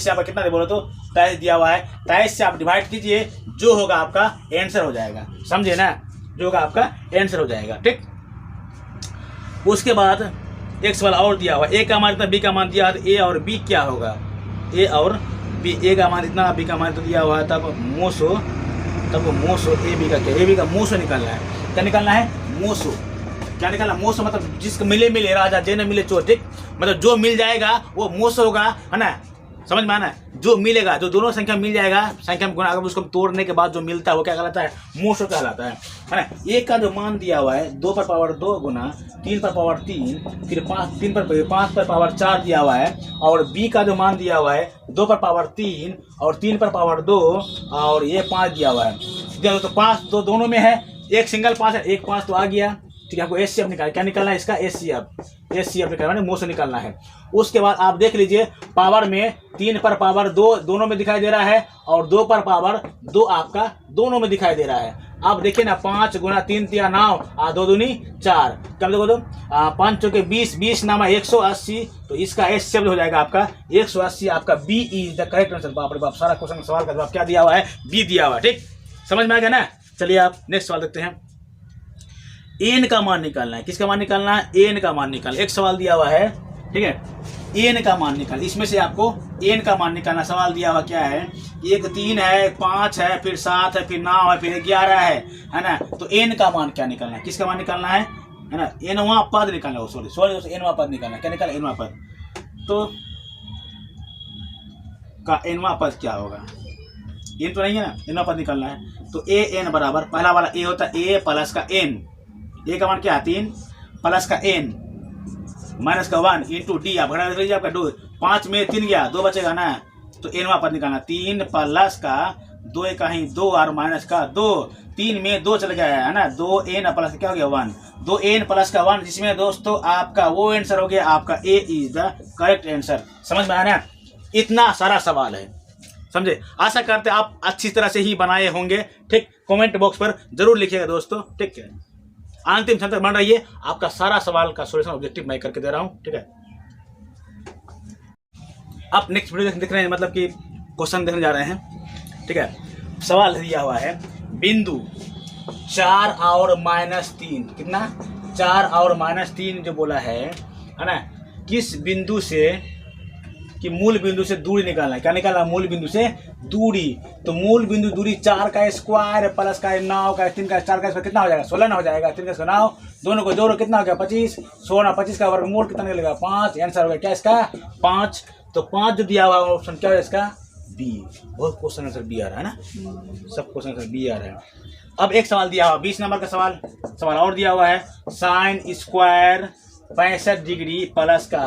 Speaker 1: पर कितना दे बोलो तो 23 दिया हुआ है। 23 से आप डिवाइड कीजिए, जो होगा आपका आंसर हो जाएगा, समझे ना, जो होगा आपका आंसर हो जाएगा। ठीक, उसके बाद एक सवाल और दिया हुआ, ए का मान इतना, बी का मान दिया है, तो ए और बी क्या होगा। ए और बी, ए का मान इतना, बी का मान तो दिया हुआ है, तब मोसो ए बी का क्या, ए बी का मोसो निकालना है। क्या निकालना है, मोसो। क्या निकालना, मोसो मतलब जिसको मिले मिले राजा, जे न मिले चोर। ठीक, मतलब जो मिल जाएगा वो मोसो होगा, है ना, समझ में आना। जो मिलेगा, जो दोनों संख्या मिल जाएगा, संख्या में गुणा, अगर उसको तोड़ने के बाद जो मिलता है वो क्या कहलाता है, मोसो कहलाता है ना। ए का जो मान दिया हुआ है 2 पर पावर 2 गुना 3 पर पावर 3, फिर 5 पर पावर 4 दिया हुआ है। और बी का जो मान दिया हुआ है 2 पर पावर 3 और 3 पर पावर 2 और ये 5 दिया हुआ है। तो 5 तो दोनों में है, एक सिंगल 5 है, एक 5 तो आ गया। ठीक है, आपको एस सी एफ निकालना, क्या निकालना है इसका, एस सी एफ निकालना, मोसो निकालना है। उसके बाद आप देख लीजिए, पावर में 3 पर पावर 2 दोनों में दिखाई दे रहा है, और 2 पर पावर 2 आपका दोनों में दिखाई दे रहा है। अब देखिए ना, 5 गुना 3 3 9, 2 दूनी 4, कब देखो तो 5 चौके 20, 20 नामा 180, तो इसका एस हो जाएगा आपका 180। आपका B is the correct answer. बाप रे बाप, सारा क्वेश्चन सवाल का जवाब क्या दिया हुआ है, बी दिया हुआ है। ठीक, समझ में आ गया ना। चलिए आप नेक्स्ट सवाल देखते हैं। एन का मान निकालना है, किसका मान निकालना है, एन का मान निकालना। एक सवाल दिया हुआ है, ठीक है, एन का मान निकाल, इसमें से आपको एन का मान निकालना। सवाल दिया हुआ क्या है, एक 3 है, एक 5 है, फिर 7 है, फिर 9 है, फिर 11 है ना। तो एन का मान क्या निकालना है, किसका मान निकालना है ना, एनवा पद निकालना है। सॉरी एनवा पद निकालना है। क्या निकालना, एनवा पद। तो का एनवा पद क्या होगा, एन तो नहीं है ना, एनवा पद निकालना है। तो ए एन बराबर, पहला वाला ए होता है ए प्लस का एन। ए का मान क्या है 3 प्लस का एन माइनस का 1 इंटू डी। आप घटा लीजिए, आपका 2, 5 में 3 गया, 2 बचेगा ना। तो एनवा पद निकालना, 3 प्लस का 2 कहीं 2 और माइनस का 2, 3 में 2 चल गया है ना, 2 एन प्लस क्या हो गया 1, 2 एन प्लस का 1, जिसमें दोस्तों आपका वो आंसर हो गया, आपका ए इज द करेक्ट आंसर। समझ में आया ना, इतना सारा सवाल है, समझे। आशा करते आप अच्छी तरह से ही बनाए होंगे। ठीक, कमेंट बॉक्स पर जरूर लिखिएगा दोस्तों। ठीक है, अंतिम क्षण तक बन रही है, आपका सारा सवाल का सॉल्यूशन ऑब्जेक्टिव मैं करके दे रहा हूं। ठीक है, आप नेक्स्ट वीडियो देख रहे हैं, मतलब कि क्वेश्चन देखने जा रहे हैं। ठीक है, सवाल दिया हुआ है, बिंदु 4 और -3, कितना 4 और -3 जो बोला है ना, किस बिंदु से कि मूल बिंदु से दूरी निकालना है। क्या निकालना, मूल बिंदु से दूरी। तो मूल बिंदु दूरी 4 का स्क्वायर प्लस का 9 का 3 का 4 का स्क्वायर कितना हो जाएगा, 16 हो जाएगा। 3 का 9, दोनों को जोड़ो कितना हो गया 25, 16, 25 का वर्गमूल कितना निकलेगा 5। आंसर हो गया क्या इसका 5। तो 5 जो दिया हुआ ऑप्शन क्या है इसका, बी। बहुत क्वेश्चन आंसर बी आ रहा है ना, सब क्वेश्चन आंसर बी आ रहा है। अब एक सवाल दिया हुआ 20 नंबर का सवाल और दिया हुआ है, साइन स्क्वायर 65 डिग्री प्लस का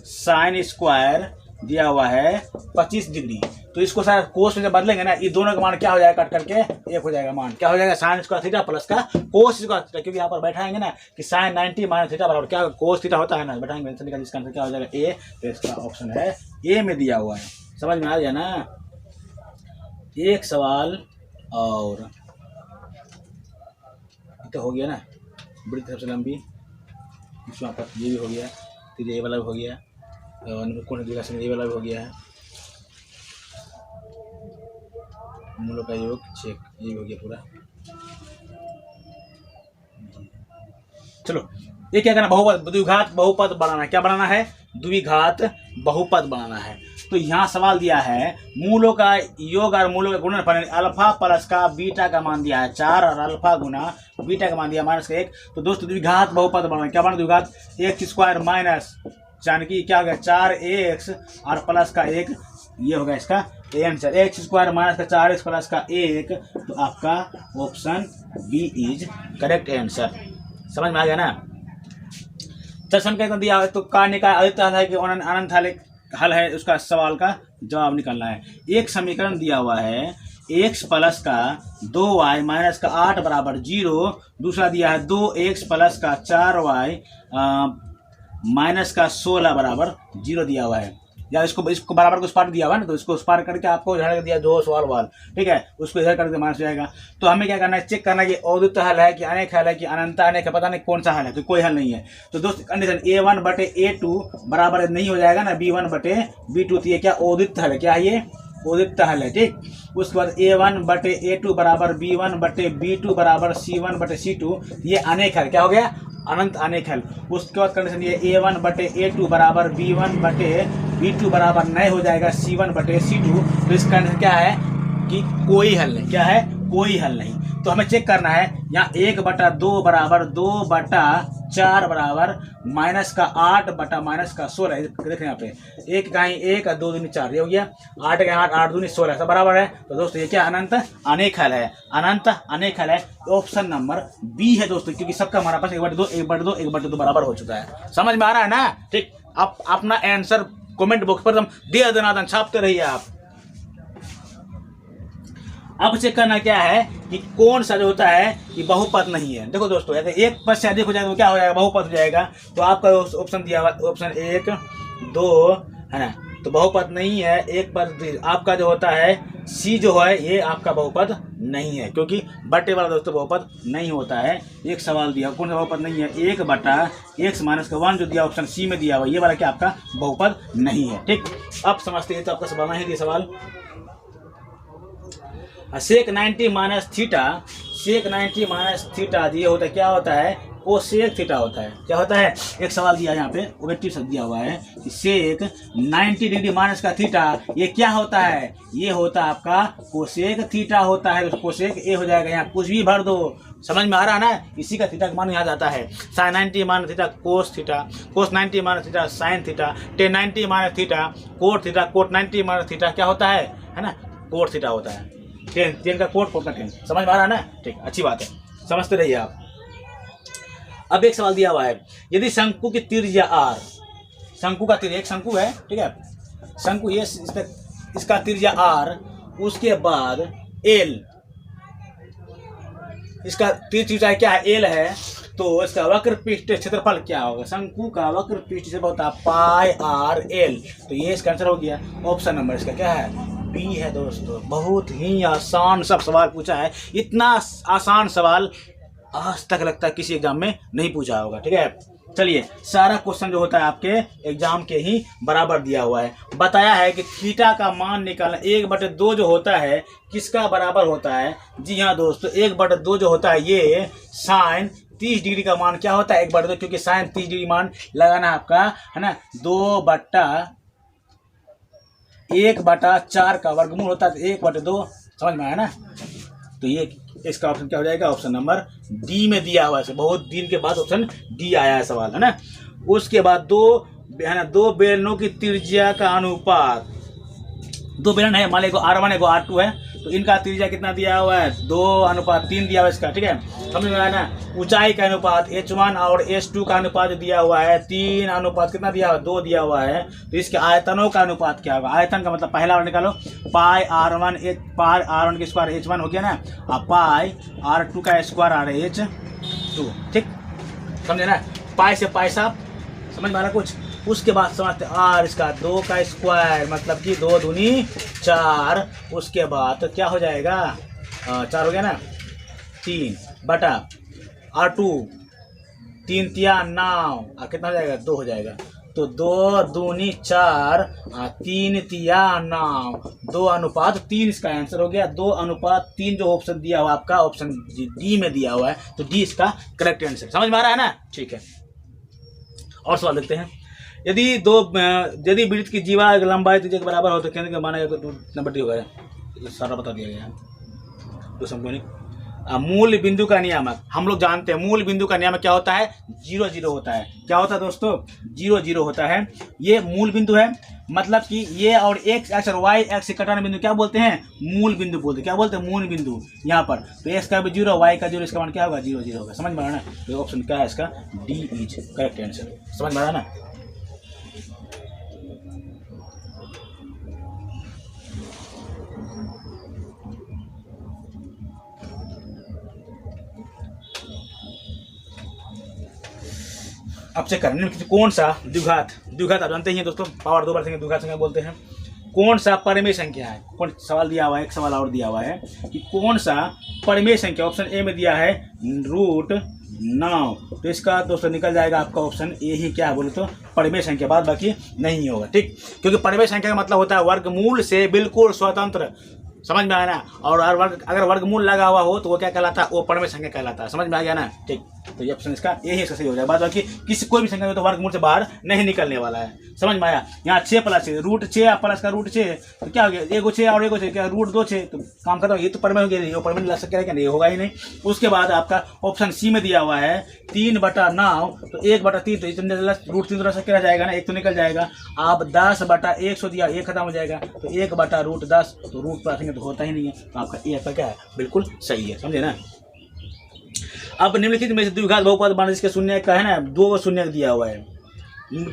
Speaker 1: साइन स्क्वायर दिया हुआ है 25 डिग्री। तो इसको सर कोस में जब बदलेंगे ना, ये दोनों का मान क्या हो जाएगा, कट करके एक हो जाएगा मान। क्या हो जाएगा, साइन स्क्वायर थीटा प्लस का कोस स्क्वायर थीटा। क्योंकि यहाँ पर बैठाएंगे ना कि साइन 90 माइनस थीटा बराबर क्या कोस थीटा होता है ना, बैठाएंगे इसका आंसर क्या हो जाएगा ए। तो इसका ऑप्शन है ए में दिया हुआ है। समझ में आ गया ना। एक सवाल और तो हो गया ना, बड़ी तरफ से लंबी, इसमें आपका ये भी हो गया, फिर ये वाला भी हो गया, कौन ये वाला भी हो गया है, मूलों का योग चेक, ये भी हो गया पूरा। चलो ये क्या करना, बहुपद द्विघात बहुपद बनाना है। क्या बनाना है, द्विघात बहुपद बनाना है। तो यहाँ सवाल दिया है मूलों का योग और मूलों का गुणनफल, अल्फा प्लस का बीटा का मान दिया है 4 और अल्फा गुना बीटा का मान दिया -1। तो दोस्तों द्विघात बहुपद बनाना, क्या बना द्विघात, x स्क्वायर माइनस यानी कि क्या हो गया 4x और प्लस का 1, ये हो गया इसका आंसर, x स्क्वायर माइनस का 4x प्लस का 1। तो आपका option B is correct answer. समझ में आ गया ना। चल समीकरण दिया है तो का निकाल अधिकता है कि अनंत हल है, उसका सवाल का जवाब निकालना है। एक समीकरण दिया हुआ है x प्लस का 2y माइनस का 8 बराबर 0, दूसरा दिया है 2x प्लस का 4y माइनस का 16 बराबर 0 दिया हुआ है। या इसको बराबर को उस पार दिया हुआ है ना, तो इसको उस पार करके आपको इधर दिया दो सवाल, ठीक है, उसको इधर करके माइनस जाएगा। तो हमें क्या करना है, चेक करना है कि अद्वितीय हल है कि अनेक हल है कि अनंत अनेक है, पता नहीं कौन सा हल है, तो कोई हल नहीं है। तो दोस्त कंडीशन a1 बटे a2 बराबर नहीं हो जाएगा ना b1 बटे b2, तो ये क्या अद्वितीय हल है, क्या है ये अद्वितीय हल है, ठीक। उसके बाद a1 बटे a2 बराबर b1 बटे b2 बराबर c1 बटे c2, ये अनेक हल क्या हो गया, अनंत अनेक हल। उसके बाद कंडीशन ये a1 बटे a2 बराबर b1 बटे b2 बराबर नहीं हो जाएगा c1 बटे c2, तो इसका कंडीशन क्या है कि कोई हल नहीं, क्या है कोई हल नहीं। तो हमें चेक करना है यहाँ 1/2 बराबर 2/4 बराबर माइनस का 8 बटा माइनस का 16, देखें यहाँ पे 1 का 1 2 दूनी 4, ये हो गया 8 का 8 8 दूनी 16 सब बराबर है। तो दोस्तों ये क्या अनंत अनेक हल है, अनंत अनेक हल है। ऑप्शन नंबर बी है दोस्तों, क्योंकि सबका हमारा पास 1/2 1/2 1/2 बराबर हो चुका है। समझ में आ रहा है ना, ठीक। आप अपना आंसर कमेंट बॉक्स पर दे देना, छापते रहिए आप। अब चेक करना क्या है कि कौन सा जो होता है कि बहुपद नहीं है। देखो दोस्तों, अगर एक पद से अधिक हो जाएगा तो क्या हो जाएगा, बहुपद हो जाएगा। तो आपका ऑप्शन दिया हुआ ऑप्शन 1 2 है ना, तो बहुपद नहीं है। एक पद आपका जो होता है सी जो है ये आपका बहुपद नहीं है, क्योंकि बटे वाला दोस्तों बहुपद नहीं होता है। एक सवाल दिया कौन सा बहुपद नहीं है, 1/x माइनस का 1 जो दिया ऑप्शन सी में दिया हुआ, ये वाला क्या आपका बहुपद नहीं है, ठीक। अब समझते हैं, तो आपका सवाल नहीं दिया सवाल सेक 90 माइनस थीटा, सेक 90 माइनस थीटा ये होता है, क्या होता है कोसेक थीटा होता है। क्या होता है, एक सवाल दिया यहाँ पे ऑब्जेक्टिव से दिया हुआ है कि सेक 90 डिग्री माइनस का थीटा ये क्या होता है, ये होता है आपका कोसेक थीटा होता है। तो कोसेक ए हो जाएगा, यहाँ कुछ भी भर दो, समझ में आ रहा है ना, इसी का थीटा का मान यहाँ जाता है। Sine 90 minus theta cos theta, cos 90 minus theta sine theta, tan 90 minus theta cot theta, cot 90 minus theta क्या होता है ना कोट थीटा होता है। टेन का कोट का टेन, समझ में आ रहा है ना, ठीक, अच्छी बात है, समझते रहिए आप। अब एक सवाल दिया हुआ है, यदि शंकु की त्रिज्या r, शंकु का त्रिज्या एक शंकु है, ठीक है, शंकु ये इसका त्रिज्या r, उसके बाद l, इसका त्रिज्या क्या है l है, तो इसका वक्र पृष्ठ क्षेत्रफल क्या होगा, शंकु का वक्र पृष्ठ क्षेत्रफल होता है पाई आर एल। तो ये इसका आंसर हो गया। ऑप्शन नंबर इसका क्या है, बी है दोस्तों। बहुत ही आसान सब सवाल पूछा है, इतना आसान सवाल आज तक लगता है किसी एग्जाम में नहीं पूछा होगा, ठीक है। चलिए, सारा क्वेश्चन जो होता है आपके एग्जाम के ही बराबर दिया हुआ है। बताया है कि थीटा का मान निकालना 1/2 जो होता है किसका बराबर होता है, जी हाँ दोस्तों, 1/2 जो होता है ये साइन 30 डिग्री का मान क्या होता है 1/2, क्योंकि साइन 30 डिग्री मान लगाना आपका है ना 2/1/4 का वर्गमूल होता है, 1/2, समझ में आया ना। तो ये इसका ऑप्शन क्या हो जाएगा, ऑप्शन नंबर डी में दिया हुआ है। बहुत दिन के बाद ऑप्शन डी आया है सवाल, है ना। उसके बाद दो बेलनों की त्रिज्या का अनुपात, दो बेलन है, मान लो R1 है R2 है, तो इनका त्रिज्या कितना दिया हुआ है 2:3 दिया हुआ है इसका, ठीक है, समझ में आया ना। ऊंचाई का अनुपात H1 और H2 का अनुपात दिया हुआ है 3 अनुपात कितना दिया हुआ है 2 दिया हुआ है। तो इसके आयतनों का अनुपात क्या होगा, आयतन का मतलब पहला वाला निकालो, पाई R1 के स्क्वायर H1 हो गया ना, और पाई R2 का स्क्वायर RH2, ठीक, समझे ना। पाई से पाई साफ, समझ में आ रहा कुछ। उसके बाद समझते आर इसका 2 का स्क्वायर मतलब कि 2 दूनी 4, उसके बाद तो क्या हो जाएगा 4 हो गया ना 3 बटा R2 3 तिया 9 कितना हो जाएगा 2 हो जाएगा। तो 2 दूनी 4 3 तिया 9 2:3 इसका आंसर हो गया। 2:3 जो ऑप्शन दिया हुआ आपका ऑप्शन डी में दिया हुआ है, तो डी इसका करेक्ट आंसर। समझ में आ रहा है ना, ठीक है। और सवाल देखते हैं, यदि वृत्त की जीवा लंबाई त्रिज्या के बराबर हो तो केंद्र का मान नंबर डी होगा, सारा बता दिया गया है। तो समझो मूल बिंदु का नियामक हम लोग जानते हैं, मूल बिंदु का नियामक क्या होता है 0 0 होता है। क्या होता है दोस्तों 0 0 होता है। ये मूल बिंदु है, मतलब कि ये और x एक्स और y एक्स से कटाने बिंदु क्या बोलते हैं मूल बिंदु बोलते हैं। क्या बोलते हैं मूल बिंदु यहाँ पर। तो x का भी 0 y का 0, इसका मान क्या होगा 0 0 होगा। समझ में आ रहा है ना। तो ऑप्शन क्या है इसका डी इज करेक्ट आंसर। समझ में आ रहा है ना। अब चेक करें निम्नलिखित कौन सा द्विघात आप जानते ही हैं दोस्तों, पावर 2 बार संख्या द्विघात संख्या बोलते हैं। कौन सा परिमेय संख्या है? कौन सवाल दिया हुआ है, एक सवाल और दिया हुआ है कि कौन सा परिमेय संख्या, ऑप्शन ए में दिया है √9, तो इसका दोस्तों निकल जाएगा आपका ऑप्शन ए ही क्या है बोले तो परिमेय संख्या, बाद बाकी नहीं होगा, ठीक। क्योंकि परिमेय संख्या का मतलब होता है वर्गमूल से बिल्कुल स्वतंत्र, समझ में आया ना। और अगर वर्गमूल लगा हुआ हो तो वो क्या कहलाता है? वो परिमेय संख्या कहलाता है, समझ में आ गया ना, ठीक। तो ये ऑप्शन इसका यही इसका सही हो जाएगा, बाद बाकी किसी कोई भी संख्या तो वर्गमूल से बाहर नहीं निकलने वाला है, समझ में आया। यहाँ 6 प्लस 6 √6 प्लस का √6 तो क्या हो गया? एगो 6 और एगो 6 क्या √2 6, तो काम खत्म। ये तो परिमेय हो गया, परिमेय लग सकता है क्या? नहीं होगा ही नहीं। उसके बाद आपका ऑप्शन सी में दिया हुआ है 3/9, तो 1/3 तो इतने √3 तो रह जाएगा ना, एक तो निकल जाएगा। आप 10/100 दिया, एक खत्म हो जाएगा, तो 1/√10 तो रूट पर तो होता ही नहीं है, तो आपका ए आपका क्या है? बिल्कुल सही है, समझे ना। अब निम्नलिखित में से द्विघात बहुपद मान जिसके शून्य का है ना, 2 शून्य दिया हुआ है।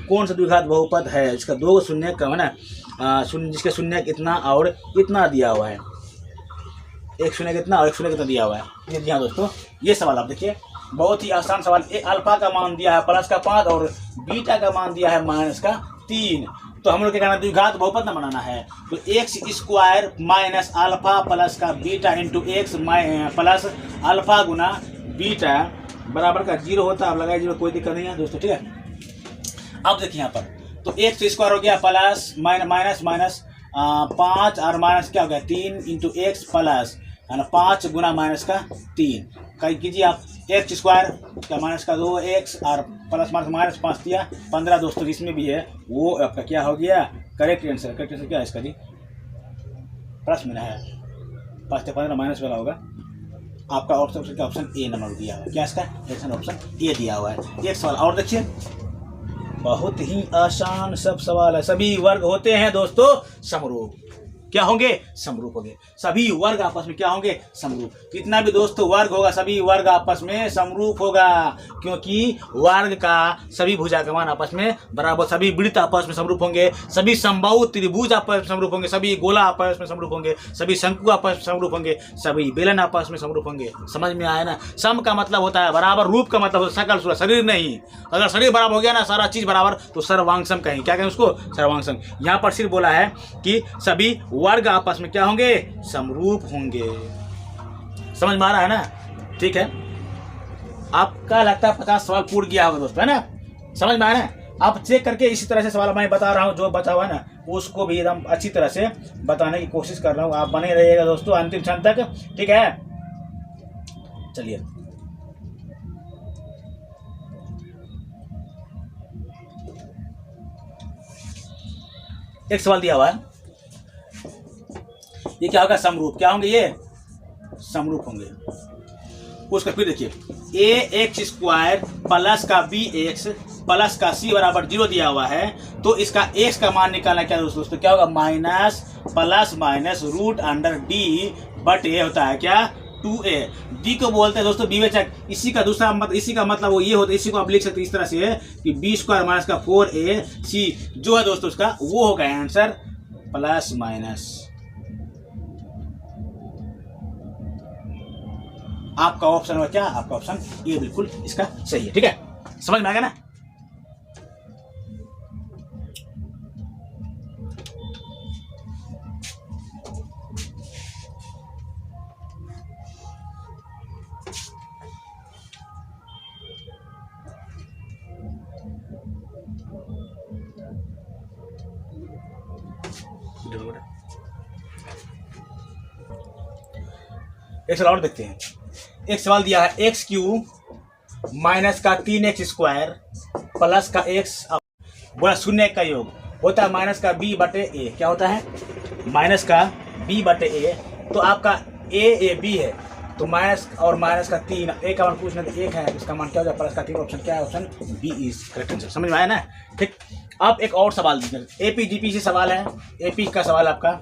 Speaker 1: कौन सा द्विघात बहुपद है इसका 2 शून्य का है ना, जिसके शून्य इतना और इतना दिया हुआ है, एक शून्य कितना और एक शून्य कितना दिया हुआ है। ये जी हाँ दोस्तों, ये सवाल आप देखिए, बहुत ही आसान सवाल। अल्फा का मान दिया है +5 और बीटा का मान दिया है -3, तो हम लोग क्या करना है? द्विघात बहुपद न बनाना है, तो x² - अल्फा प्लस का beta into x plus alpha गुना बीटा बराबर का 0 होता है। आप लगाए 0, कोई दिक्कत नहीं है दोस्तों, ठीक है। अब देखिए यहाँ पर, तो x² हो गया प्लस माइनस 5 और माइनस क्या हो गया 3 इंटू x प्लस 5 गुना -3 कहीं कीजिए आप। x² का -2x और प्लस -5 दिया 15 दोस्तों, इसमें भी है वो आपका क्या हो गया? Correct answer. करेक्ट आंसर क्या है इसका जी? प्लस में है 5 से 15 माइनस वाला होगा आपका। ऑप्शन का ऑप्शन ए नंबर दिया हुआ है, क्या इसका ऑप्शन ए दिया हुआ है। एक सवाल और देखिए, बहुत ही आसान सब सवाल है। सभी वर्ग होते हैं दोस्तों समरूप, क्या होंगे? समरूप होंगे। सभी वर्ग आपस में क्या होंगे? समरूप। कितना भी दोस्तों वर्ग होगा सभी वर्ग आपस में समरूप होगा, क्योंकि वर्ग का सभी भुजा का मान आपस में बराबर, सभी वृत्त आपस में समरूप होंगे, सभी समबाहु त्रिभुज आपस में समरूप होंगे, सभी गोला आपस में समरूप होंगे, सभी शंकु आपस में समरूप होंगे, सभी बेलन आपस में समरूप होंगे। समझ में आया ना। सम का मतलब होता है बराबर, रूप का मतलब होता है सकल सूरत, शरीर नहीं। अगर शरीर बराबर हो गया ना, सारा चीज बराबर, तो सर्वांगसम कहें। क्या कहें उसको? सर्वांगसम। यहाँ पर सिर्फ बोला है कि सभी वर्ग आपस में क्या होंगे? समरूप होंगे। समझ में आ रहा है ना? ठीक है, आपका लगता है 50 सवाल पूर्ण किया होगा दोस्तों, है ना? समझ में आ रहा है? आप चेक करके इसी तरह से सवाल मैं बता रहा हूँ, जो बचा हुआ है ना उसको भी एकदम अच्छी तरह से बताने की कोशिश कर रहा हूँ। आप बने रहिएगा दोस्तों अंतिम क्षण तक, ठीक है। चलिए एक सवाल दिया हुआ है, ये क्या होगा? समरूप। क्या होंगे ये? समरूप होंगे। उसका फिर देखिए, ax² प्लस का bx प्लस का c बराबर 0 दिया हुआ है, तो इसका x का मान निकालना क्या दोस्तों? क्या होगा? माइनस प्लस माइनस √d/a होता है क्या? 2a। d को बोलते हैं दोस्तों विवेचक। इसी का दूसरा मतलब, इसी का मतलब वो ये होता है, इसी को आप लिख सकते हैं इस तरह से कि b² माइनस का 4ac जो है दोस्तों उसका वो होगा आंसर प्लस माइनस। आपका ऑप्शन हो क्या? आपका ऑप्शन ये बिल्कुल इसका सही है, ठीक है। समझ में आ गया ना? एक सवाल और देखते हैं। एक सवाल दिया है x³ माइनस का 3x² प्लस का x, बोला शून्य का योग होता है माइनस का b/a। क्या होता है? माइनस का b/a। तो आपका a b है, तो माइनस और माइनस का 3, a का मान पूछना, तो 1 है, इसका मान क्या हो जाए? प्लस का 3। ऑप्शन क्या है? Option B is correct answer. समझ में आया ना? ठीक। अब एक और सवाल दीजिए, AP-GP से सवाल है। AP का सवाल आपका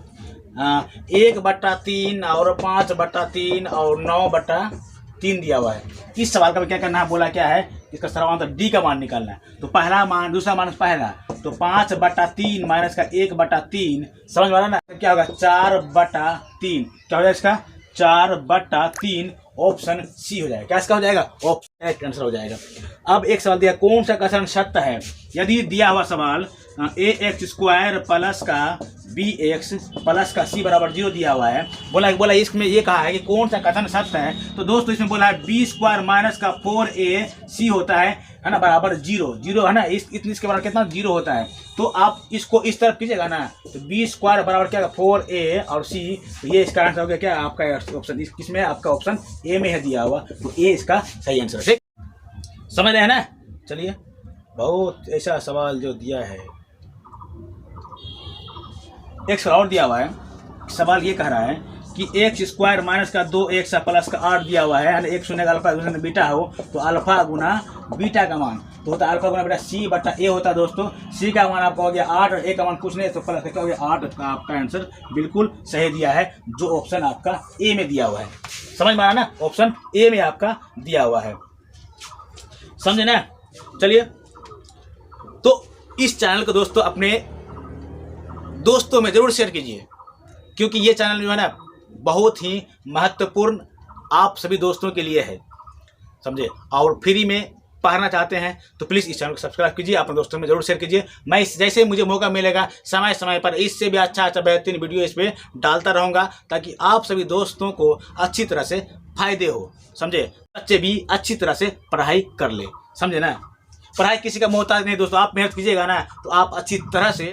Speaker 1: 1/3 और 5/3 और 9/3 दिया हुआ है। इस सवाल का क्या करना है? बोला क्या है? इसका सर्वांतर D का मान निकालना है। तो पहला मान, दूसरा मान पहला, तो 5/3 माइनस का 1/3, समझ में आ रहा ना? क्या होगा? 4/3। क्या हो जाएगा इसका? 4/3 ऑप्शन सी हो जाएगा। क्या इसका हो जाएगा? ऑप्शन करेक्ट आंसर हो जाएगा। अब एक सवाल दिया, कौन सा कथन सत्य है? यदि दिया हुआ सवाल ax² प्लस का bx प्लस का c बराबर 0 दिया हुआ है, बोला इसमें ये कहा है कि कौन सा कथन सत्य है, तो दोस्तों इसमें बोला है b² माइनस का 4ac होता है ना, बराबर 0 है ना, इसके बराबर कितना 0 होता है। तो आप इसको इस तरफ कीजिएगा ना, तो b² बराबर क्या 4a और c, तो ये इसका आंसर हो गया क्या आपका ऑप्शन, किसमें आपका ऑप्शन ए में है दिया हुआ, तो ए इसका सही आंसर है। ठीक, समझ रहे हैं ना? चलिए, बहुत ऐसा सवाल जो दिया है। एक सवाल और दिया हुआ है, सवाल ये कह रहा है कि x² माइनस का 2x प्लस का 8 दिया हुआ है, एक शून्य का अल्फा दूसरे बीटा हो, तो अल्फा गुना बीटा का मान तो होता है अल्फा गुना बीटा c बटा a होता है। दोस्तों c का मान आपका हो गया 8 और a का मान कुछ नहीं, तो प्लस का हो गया 8 का आपका आंसर बिल्कुल सही दिया है, जो ऑप्शन आपका ए में दिया हुआ है। समझ में आया ना? ऑप्शन ए में आपका दिया हुआ है, समझे ना? चलिए, तो इस चैनल को दोस्तों अपने दोस्तों में जरूर शेयर कीजिए, क्योंकि ये चैनल जो है ना बहुत ही महत्वपूर्ण आप सभी दोस्तों के लिए है, समझे। और फ्री में पढ़ना चाहते हैं तो प्लीज़ इस चैनल को सब्सक्राइब कीजिए, अपने दोस्तों में जरूर शेयर कीजिए। मैं जैसे मुझे मौका मिलेगा समय समय पर इससे भी अच्छा बेहतरीन वीडियो इस पर डालता रहूँगा, ताकि आप सभी दोस्तों को अच्छी तरह से फायदे हो, समझे। बच्चे भी अच्छी तरह से पढ़ाई कर ले, समझे ना। पढ़ाई किसी का मोहताज नहीं दोस्तों, आप मेहनत कीजिएगा ना तो आप अच्छी तरह से